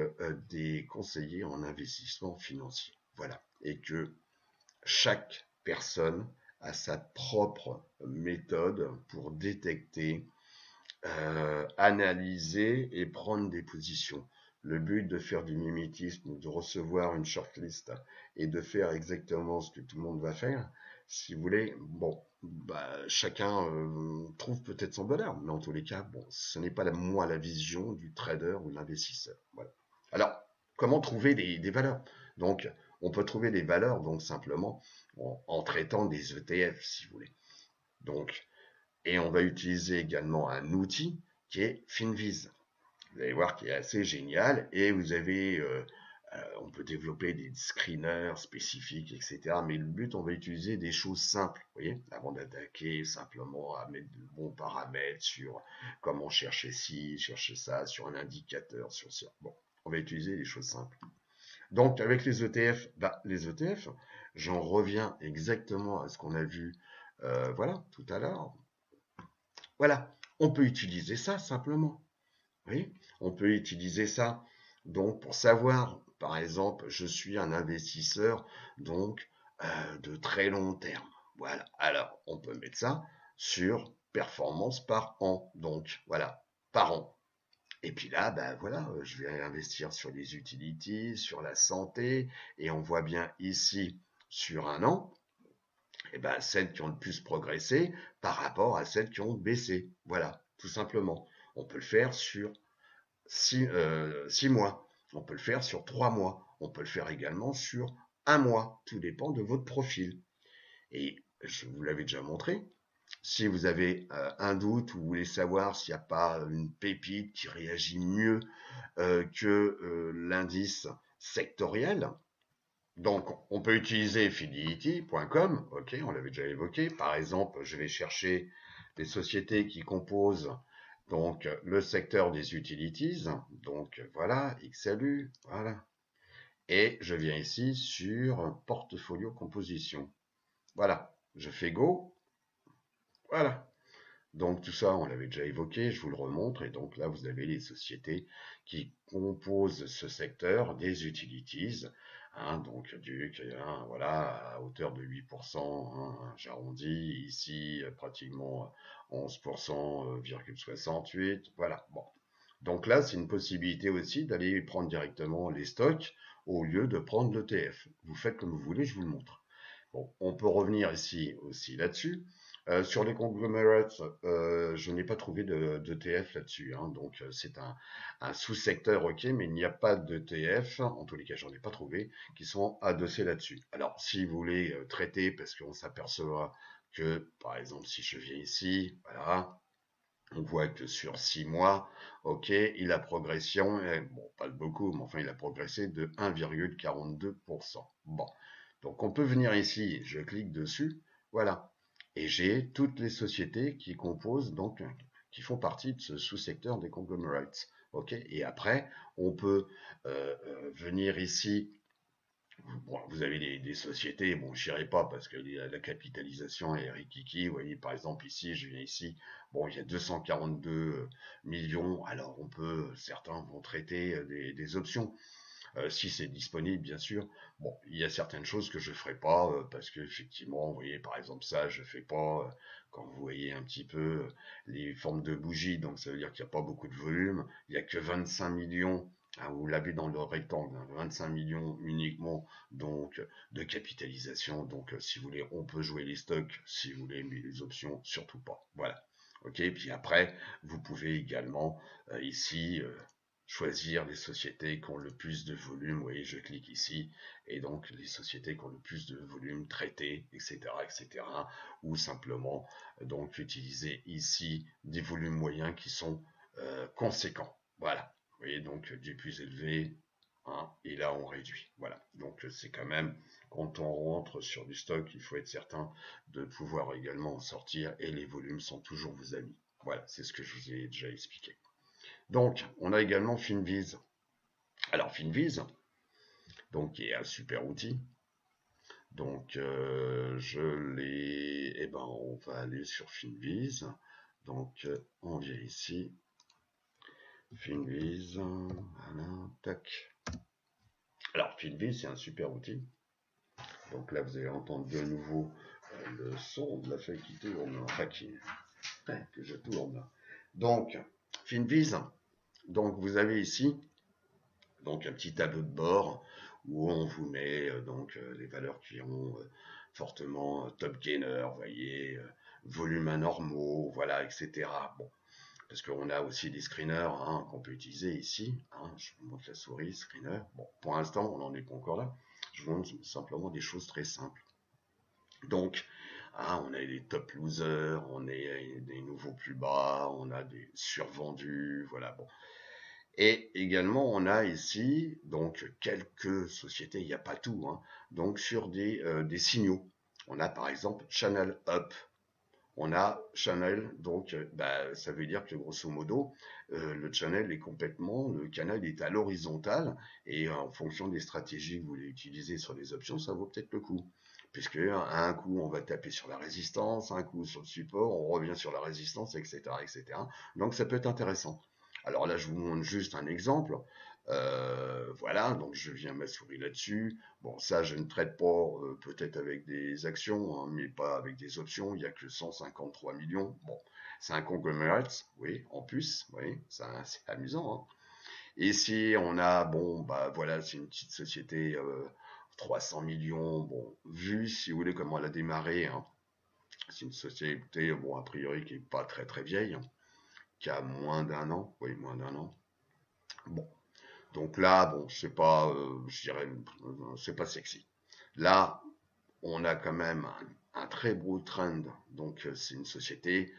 des conseillers en investissement financier. Voilà. Et que chaque personne a sa propre méthode pour détecter, analyser et prendre des positions. Le but de faire du mimétisme, de recevoir une shortlist et de faire exactement ce que tout le monde va faire, si vous voulez, bon, bah, chacun trouve peut-être son bonheur, mais en tous les cas, bon, ce n'est pas moi la vision du trader ou de l'investisseur. Voilà. Alors, comment trouver des valeurs? Donc, on peut trouver des valeurs donc simplement en traitant des ETF, si vous voulez. Donc, et on va utiliser également un outil qui est Finviz. Vous allez voir qu'il est assez génial et vous avez, on peut développer des screeners spécifiques, etc. Mais le but, on va utiliser des choses simples, vous voyez, avant d'attaquer simplement à mettre de bons paramètres sur comment chercher ci, chercher ça, sur un indicateur, sur ça. Bon, on va utiliser des choses simples. Donc, avec les ETF, les ETF, j'en reviens exactement à ce qu'on a vu, voilà, tout à l'heure. Voilà, on peut utiliser ça simplement. Oui, on peut utiliser ça. Donc, pour savoir, par exemple, je suis un investisseur donc de très long terme. Voilà. Alors, on peut mettre ça sur performance par an. Donc, voilà, par an. Et puis là, ben voilà, je vais investir sur les utilities, sur la santé, et on voit bien ici sur un an, et ben celles qui ont le plus progressé par rapport à celles qui ont baissé. Voilà, tout simplement. On peut le faire sur 6 mois. On peut le faire sur 3 mois. On peut le faire également sur un mois. Tout dépend de votre profil. Et je vous l'avais déjà montré. Si vous avez un doute ou vous voulez savoir s'il n'y a pas une pépite qui réagit mieux que l'indice sectoriel, donc on peut utiliser fidelity.com, ok, on l'avait déjà évoqué. Par exemple, je vais chercher les sociétés qui composent donc le secteur des utilities, donc voilà, XLU, voilà. Et je viens ici sur portfolio composition. Voilà, je fais go, voilà. Donc tout ça, on l'avait déjà évoqué, je vous le remontre, et donc là, vous avez les sociétés qui composent ce secteur des utilities, hein, donc voilà, à hauteur de 8%, hein, j'arrondis, ici pratiquement 11,68%, voilà, bon. Donc là, c'est une possibilité aussi d'aller prendre directement les stocks au lieu de prendre l'ETF. Vous faites comme vous voulez, je vous le montre. Bon, on peut revenir ici aussi là-dessus. Sur les conglomerates, je n'ai pas trouvé d'ETF là-dessus, hein, donc c'est un sous-secteur, ok, mais il n'y a pas d'ETF, en tous les cas j'en ai pas trouvé, qui sont adossés là-dessus. Alors si vous voulez traiter, parce qu'on s'apercevra que, par exemple, si je viens ici, voilà, on voit que sur 6 mois, ok, il a progression, bon, pas de beaucoup, mais enfin, il a progressé de 1,42%. Bon, donc on peut venir ici, je clique dessus, voilà, et j'ai toutes les sociétés qui composent, donc, qui font partie de ce sous-secteur des conglomerates. Ok, et après, on peut venir ici. Bon, vous avez des sociétés, bon, je n'irai pas parce que la capitalisation est rikiki. Vous voyez, par exemple, ici, je viens ici, bon, il y a 242 millions. Alors, certains vont traiter des options. Si c'est disponible, bien sûr. Bon, il y a certaines choses que je ferai pas parce que effectivement, vous voyez, par exemple, ça, je fais pas quand vous voyez un petit peu les formes de bougies. Donc, ça veut dire qu'il n'y a pas beaucoup de volume. Il y a que 25 millions. Ah, vous l'avez dans le rectangle, hein, 25 millions uniquement donc de capitalisation. Donc, si vous voulez, on peut jouer les stocks, si vous voulez, mais les options, surtout pas. Voilà. Ok. Puis après, vous pouvez également ici choisir les sociétés qui ont le plus de volume. Vous voyez, je clique ici, et donc les sociétés qui ont le plus de volume traité, etc., etc. Ou simplement donc utiliser ici des volumes moyens qui sont conséquents. Voilà. Vous voyez, donc du plus élevé, hein, et là on réduit. Voilà. Donc c'est quand même, quand on rentre sur du stock, il faut être certain de pouvoir également en sortir, et les volumes sont toujours vos amis. Voilà, c'est ce que je vous ai déjà expliqué. Donc, on a également Finviz. Alors, Finviz, donc, qui est un super outil. Donc, je l'ai. Eh ben, on va aller sur Finviz. Donc, on vient ici. Finviz. Voilà, tac. Alors, Finviz, c'est un super outil. Donc là, vous allez entendre de nouveau le son de la feuille qui tourne, enfin que je tourne. Donc, Finviz, donc vous avez ici donc un petit tableau de bord où on vous met donc les valeurs qui ont fortement top gainer, vous voyez, volume anormaux, voilà, etc. Bon, parce qu'on a aussi des screeners hein, qu'on peut utiliser ici. Hein, je vous montre la souris, screener. Bon, pour l'instant, on n'en est pas encore là. Je vous montre simplement des choses très simples. Donc, hein, on a des top losers, on a des nouveaux plus bas, on a des survendus, voilà. Bon, et également, on a ici donc quelques sociétés, il n'y a pas tout, hein, donc sur des signaux. On a par exemple Channel Up. On a Channel, donc ça veut dire que grosso modo, le channel est complètement, le canal est à l'horizontale et en fonction des stratégies que vous voulez utiliser sur les options, ça vaut peut-être le coup. Puisque à un coup, on va taper sur la résistance, un coup sur le support, on revient sur la résistance, etc., etc. Donc ça peut être intéressant. Alors là, je vous montre juste un exemple. Voilà, donc je viens ma souris là-dessus. Bon, ça, je ne traite pas peut-être avec des actions, hein, mais pas avec des options. Il n'y a que 153 millions. Bon, c'est un conglomerate, oui, en plus, oui, c'est amusant. Hein. Ici, on a, bon, bah voilà, c'est une petite société, 300 millions. Bon, vu, si vous voulez, comment elle a démarré, hein, c'est une société, bon, a priori, qui n'est pas très très vieille, hein, qui a moins d'un an, oui, moins d'un an. Bon, donc là, bon, c'est pas, je dirais, c'est pas sexy. Là, on a quand même un très beau trend. Donc, c'est une société,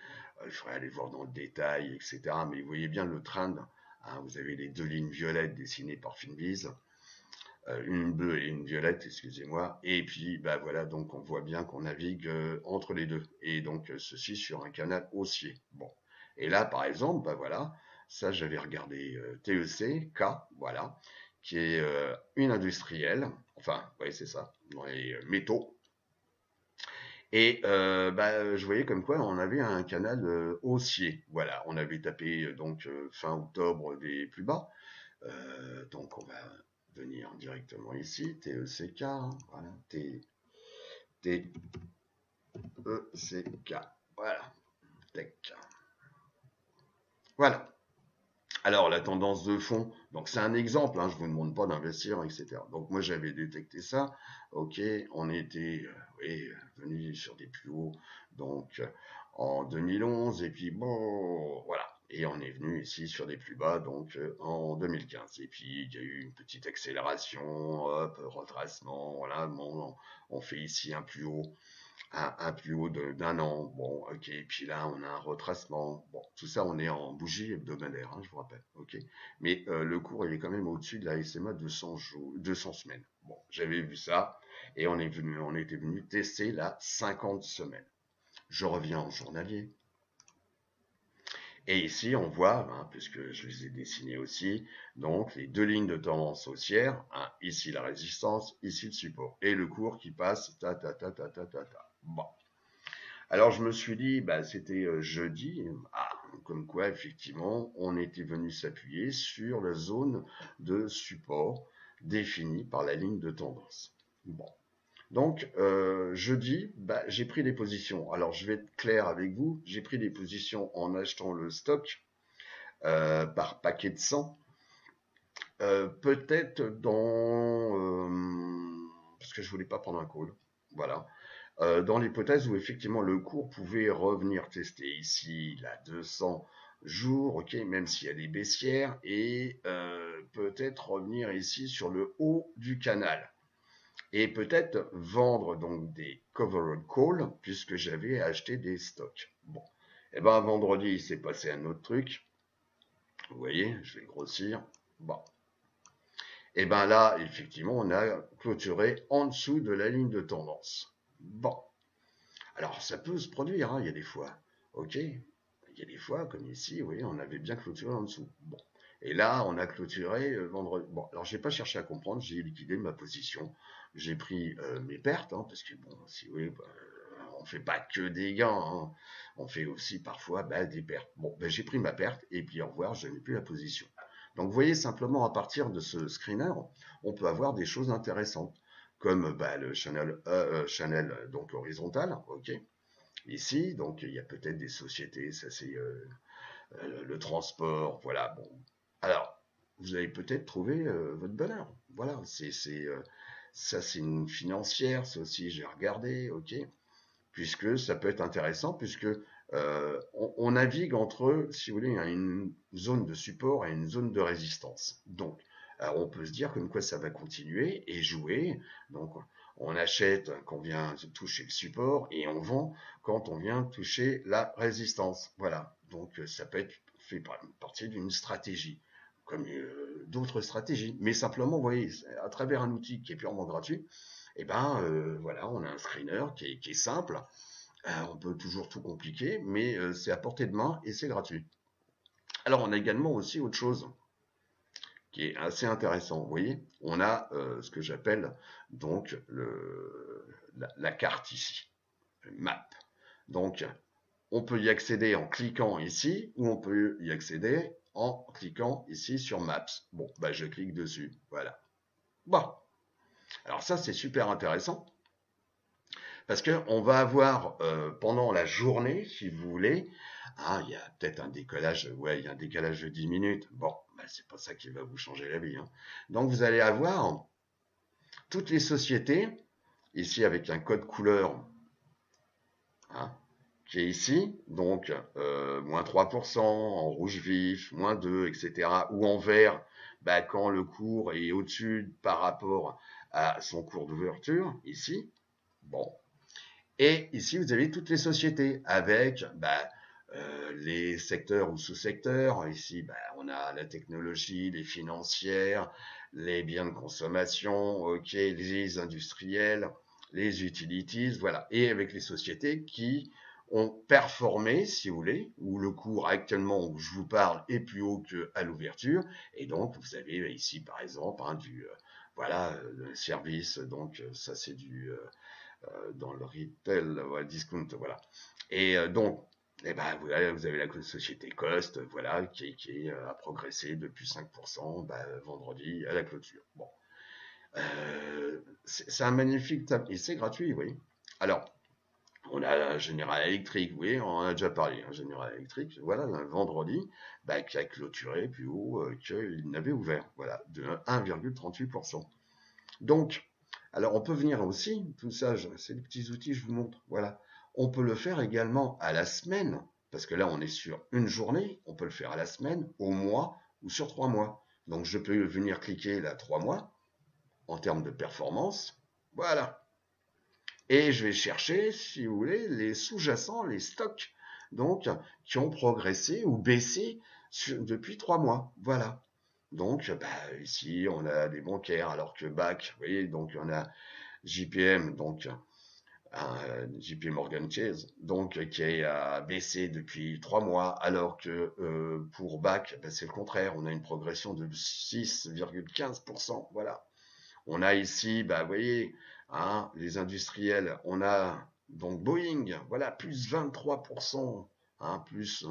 il faudrait aller voir dans le détail, etc. Mais vous voyez bien le trend. Hein, vous avez les deux lignes violettes dessinées par Finviz, une bleue et une violette, excusez-moi. Et puis, bah voilà, donc on voit bien qu'on navigue entre les deux. Et donc, ceci sur un canal haussier. Bon. Et là, par exemple, bah voilà, ça j'avais regardé TEC, K, voilà, qui est une industrielle, enfin, oui, c'est ça, dans les métaux. Et bah, je voyais comme quoi on avait un canal haussier. Voilà, on avait tapé donc fin octobre des plus bas. Donc on va venir directement ici, TECK, voilà, TECK, voilà, tech. Voilà. Alors, la tendance de fond, donc c'est un exemple, hein, je ne vous demande pas d'investir, etc. Donc, moi, j'avais détecté ça. Ok, on était oui, venu sur des plus hauts donc en 2011, et puis bon, voilà. Et on est venu ici sur des plus bas, donc en 2015. Et puis il y a eu une petite accélération, hop, retracement, voilà. Bon, on fait ici un plus haut, un plus haut d'un an. Bon, ok. Et puis là, on a un retracement. Bon, tout ça, on est en bougie hebdomadaire, hein, je vous rappelle. Ok. Mais le cours, il est quand même au-dessus de la SMA 200 jours, 200 semaines. Bon, j'avais vu ça et on était venu tester la 50 semaines. Je reviens en journalier. Et ici, on voit, hein, puisque je les ai dessinés aussi, donc les deux lignes de tendance haussière, hein, ici la résistance, ici le support, et le cours qui passe, ta. Bon. Alors je me suis dit, bah, c'était jeudi, comme quoi effectivement, on était venu s'appuyer sur la zone de support définie par la ligne de tendance. Bon. Donc, jeudi, bah, j'ai pris des positions. Alors, je vais être clair avec vous. J'ai pris des positions en achetant le stock par paquet de 100. Peut-être parce que je voulais pas prendre un call. Voilà. Dans l'hypothèse où effectivement le cours pouvait revenir tester ici la 200 jours, ok, même s'il y a des baissières, et peut-être revenir ici sur le haut du canal. Et peut-être vendre donc des covered calls puisque j'avais acheté des stocks. Bon, et ben vendredi il s'est passé un autre truc. Vous voyez, je vais grossir. Bon, et ben là effectivement on a clôturé en dessous de la ligne de tendance. Bon, alors ça peut se produire, hein, il y a des fois. Ok, il y a des fois comme ici, vous voyez, on avait bien clôturé en dessous. Bon. Et là, on a clôturé vendredi. Bon, alors j'ai pas cherché à comprendre, j'ai liquidé ma position, j'ai pris mes pertes, hein, parce que bon, si vous voulez, bah, on fait pas que des gains, hein, on fait aussi parfois bah, des pertes. Bon, ben, j'ai pris ma perte et puis au revoir, je n'ai plus la position. Donc vous voyez simplement à partir de ce screener, on peut avoir des choses intéressantes, comme bah, le channel donc horizontal, ok. Ici, donc il y a peut-être des sociétés, ça c'est le transport, voilà. Bon, alors vous allez peut-être trouver votre bonheur. Voilà, ça c'est une financière, ça aussi j'ai regardé, ok, puisque ça peut être intéressant, puisque on navigue entre, si vous voulez, une zone de support et une zone de résistance. Donc, alors on peut se dire comme quoi ça va continuer et jouer. Donc, on achète quand on vient toucher le support et on vend quand on vient toucher la résistance. Voilà. Donc, ça peut être fait partie d'une stratégie, comme d'autres stratégies. Mais simplement, vous voyez, à travers un outil qui est purement gratuit, et ben voilà, on a un screener qui est simple. On peut toujours tout compliquer, mais c'est à portée de main et c'est gratuit. Alors on a également aussi autre chose qui est assez intéressant. Vous voyez, on a ce que j'appelle donc la carte ici, map. Donc on peut y accéder en cliquant ici ou on peut y accéder en cliquant ici sur Maps. Bon, bah je clique dessus, voilà. Bon, alors ça c'est super intéressant. Parce qu'on va avoir pendant la journée, si vous voulez, il y a peut-être un décalage, ouais, il y a un décalage de 10 minutes. Bon, ben, c'est pas ça qui va vous changer la vie, hein. Donc vous allez avoir toutes les sociétés, ici avec un code couleur, hein, qui est ici, donc moins 3%, en rouge vif, moins 2, etc. Ou en vert, bah, quand le cours est au-dessus par rapport à son cours d'ouverture, ici. Bon, et ici, vous avez toutes les sociétés avec bah, les secteurs ou sous-secteurs. Ici, bah, on a la technologie, les financières, les biens de consommation, ok, les industriels, les utilities, voilà. Et avec les sociétés qui ont performé, si vous voulez, où le cours actuellement où je vous parle est plus haut qu'à l'ouverture. Et donc, vous avez ici, par exemple, hein, voilà, le service. Donc, ça, c'est dans le retail, ouais, discount, voilà. Et donc, eh ben, vous avez la société Cost, voilà, qui a progressé depuis 5% bah, vendredi à la clôture. Bon, c'est un magnifique tableau, et c'est gratuit, vous voyez. Alors, on a la General Electric, vous voyez, on en a déjà parlé, hein, General Electric, voilà, un vendredi, bah, qui a clôturé plus haut qu'il n'avait ouvert, voilà, de 1,38%. Donc, alors on peut venir aussi, tout ça, c'est des petits outils, je vous montre, voilà. On peut le faire également à la semaine, parce que là, on est sur une journée. On peut le faire à la semaine, au mois ou sur 3 mois. Donc, je peux venir cliquer là 3 mois en termes de performance. Voilà. Et je vais chercher, si vous voulez, les sous-jacents, les stocks, donc, qui ont progressé ou baissé depuis 3 mois. Voilà. Donc, bah, ici, on a des bancaires, alors que BAC, vous voyez, donc on a JPM, donc JP Morgan Chase, donc qui a baissé depuis 3 mois, alors que pour BAC, bah, c'est le contraire, on a une progression de 6,15%. Voilà. On a ici, bah, vous voyez, hein, les industriels, on a donc Boeing, voilà, plus 23%, hein, plus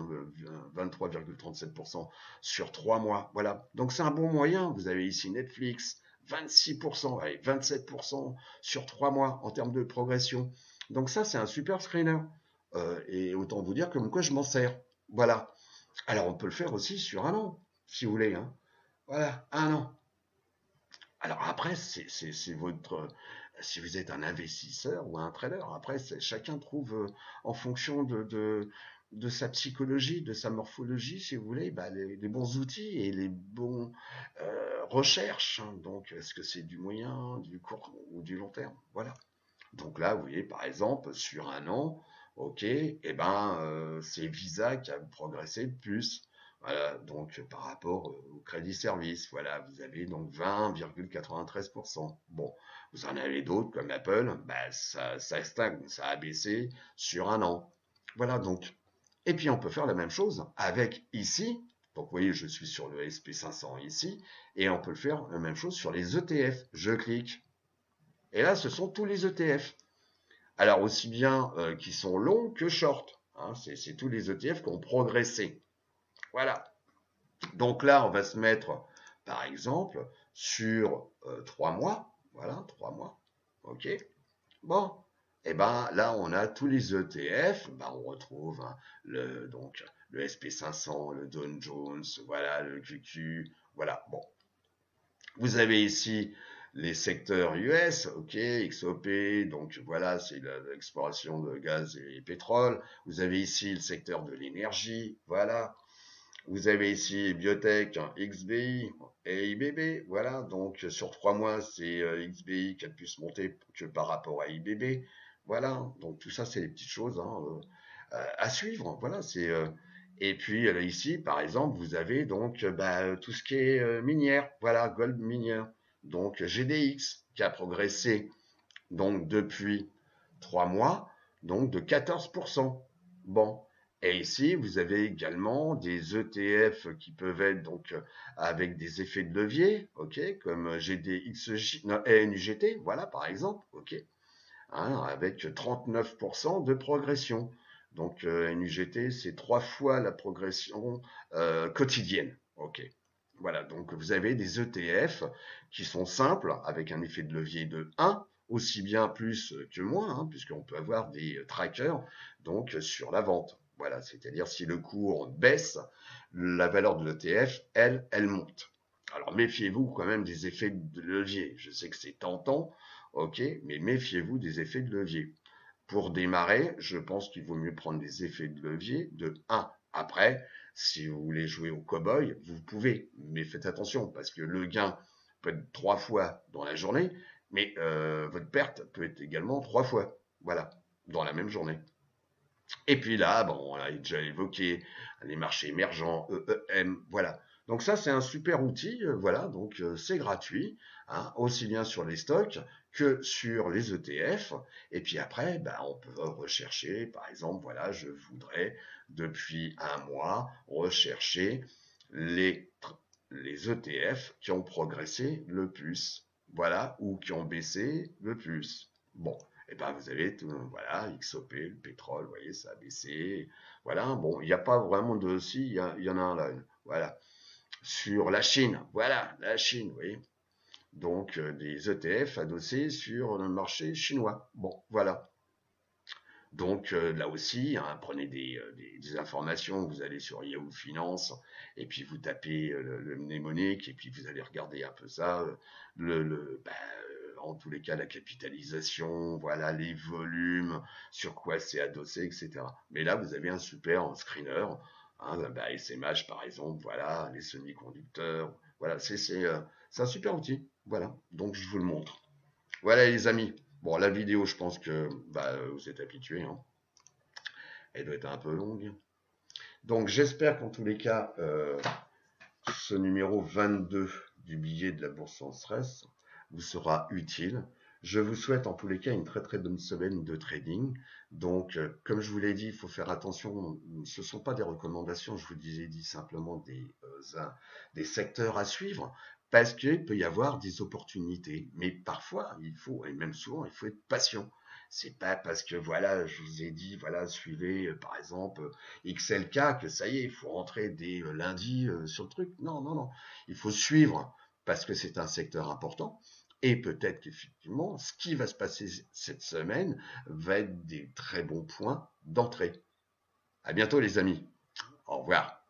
23,37% sur 3 mois. Voilà, donc c'est un bon moyen. Vous avez ici Netflix, 26%, allez, 27% sur 3 mois en termes de progression. Donc ça, c'est un super screener. Et autant vous dire comme quoi je m'en sers. Voilà. Alors on peut le faire aussi sur un an, si vous voulez. Hein. Voilà, un an. Alors après, c'est votre, si vous êtes un investisseur ou un trader, après, chacun trouve en fonction de sa psychologie, de sa morphologie, si vous voulez, bah, les bons outils et les bons recherches. Hein. Donc, est-ce que c'est du moyen, du court ou du long terme? Voilà. Donc là, vous voyez, par exemple, sur un an, ok, eh ben, c'est Visa qui a progressé de plus. Voilà, donc par rapport au crédit service, voilà, vous avez donc 20,93%. Bon, vous en avez d'autres comme Apple, bah, ça stagne, ça a baissé sur un an. Voilà donc. Et puis on peut faire la même chose avec ici. Donc vous voyez, je suis sur le SP500 ici, et on peut le faire la même chose sur les ETF. Je clique, et là, ce sont tous les ETF. Alors, aussi bien qui sont longs que short. Hein, c'est tous les ETF qui ont progressé. Voilà. Donc là, on va se mettre, par exemple, sur 3 mois. Voilà, 3 mois. OK. Bon. Et ben là, on a tous les ETF. Ben, on retrouve hein, donc, le SP500, le Dow Jones, voilà, le QQ. Voilà. Bon. Vous avez ici les secteurs US, ok, XOP, donc voilà, c'est l'exploration de gaz et pétrole. Vous avez ici le secteur de l'énergie, voilà. Vous avez ici biotech, XBI et IBB, voilà. Donc sur 3 mois, c'est XBI qui a pu se monter que par rapport à IBB, voilà. Donc tout ça, c'est des petites choses hein, à suivre, voilà. Et puis ici, par exemple, vous avez donc bah, tout ce qui est minière, voilà, gold minière. Donc GDX qui a progressé donc depuis 3 mois, donc de 14%. Bon. Et ici, vous avez également des ETF qui peuvent être donc avec des effets de levier, ok, comme GDXJ, non, NUGT, voilà par exemple, ok, hein, avec 39% de progression. Donc NUGT, c'est 3 fois la progression quotidienne. Ok. Voilà, donc vous avez des ETF qui sont simples, avec un effet de levier de 1, aussi bien plus que moins, hein, puisqu'on peut avoir des trackers donc sur la vente. Voilà, c'est-à-dire si le cours baisse, la valeur de l'ETF, elle monte. Alors méfiez-vous quand même des effets de levier. Je sais que c'est tentant, ok, mais méfiez-vous des effets de levier. Pour démarrer, je pense qu'il vaut mieux prendre des effets de levier de 1. Après, si vous voulez jouer au cow-boy, vous pouvez, mais faites attention parce que le gain peut être 3 fois dans la journée, mais votre perte peut être également 3 fois, voilà, dans la même journée. Et puis là, bon, on a déjà évoqué les marchés émergents, EEM, voilà. Donc ça, c'est un super outil, voilà, donc c'est gratuit, hein, aussi bien sur les stocks que sur les ETF. Et puis après, ben, on peut rechercher, par exemple, voilà, je voudrais depuis un mois rechercher les, les ETF qui ont progressé le plus, voilà, ou qui ont baissé le plus. Bon, et ben vous avez tout, voilà, XOP, le pétrole, vous voyez, ça a baissé. Voilà, bon, il n'y a pas vraiment de si, il y en a un là. Voilà. Sur la Chine, voilà, la Chine, vous voyez. Donc, des ETF adossés sur le marché chinois. Bon, voilà. Donc là aussi, hein, prenez des informations, vous allez sur Yahoo Finance, et puis vous tapez le mnémonique, et puis vous allez regarder un peu ça, bah, en tous les cas la capitalisation, voilà les volumes, sur quoi c'est adossé, etc. Mais là, vous avez un super screener, hein, bah, SMH par exemple, voilà, les semi-conducteurs, voilà, c'est un super outil, voilà, donc je vous le montre. Voilà les amis, bon la vidéo je pense que bah, vous êtes habitués, hein. Elle doit être un peu longue. Donc j'espère qu'en tous les cas, ce numéro 22 du billet de la bourse sans stress vous sera utile. Je vous souhaite en tous les cas une très très bonne semaine de trading. Donc, comme je vous l'ai dit, il faut faire attention. Ce ne sont pas des recommandations, je vous ai dit simplement des secteurs à suivre parce qu'il peut y avoir des opportunités. Mais parfois, il faut, et même souvent, il faut être patient. C'est pas parce que voilà, je vous ai dit, voilà, suivez par exemple XLK que ça y est, il faut rentrer dès lundi sur le truc. Non, non, non. Il faut suivre parce que c'est un secteur important. Et peut-être qu'effectivement, ce qui va se passer cette semaine va être des très bons points d'entrée. À bientôt les amis. Au revoir.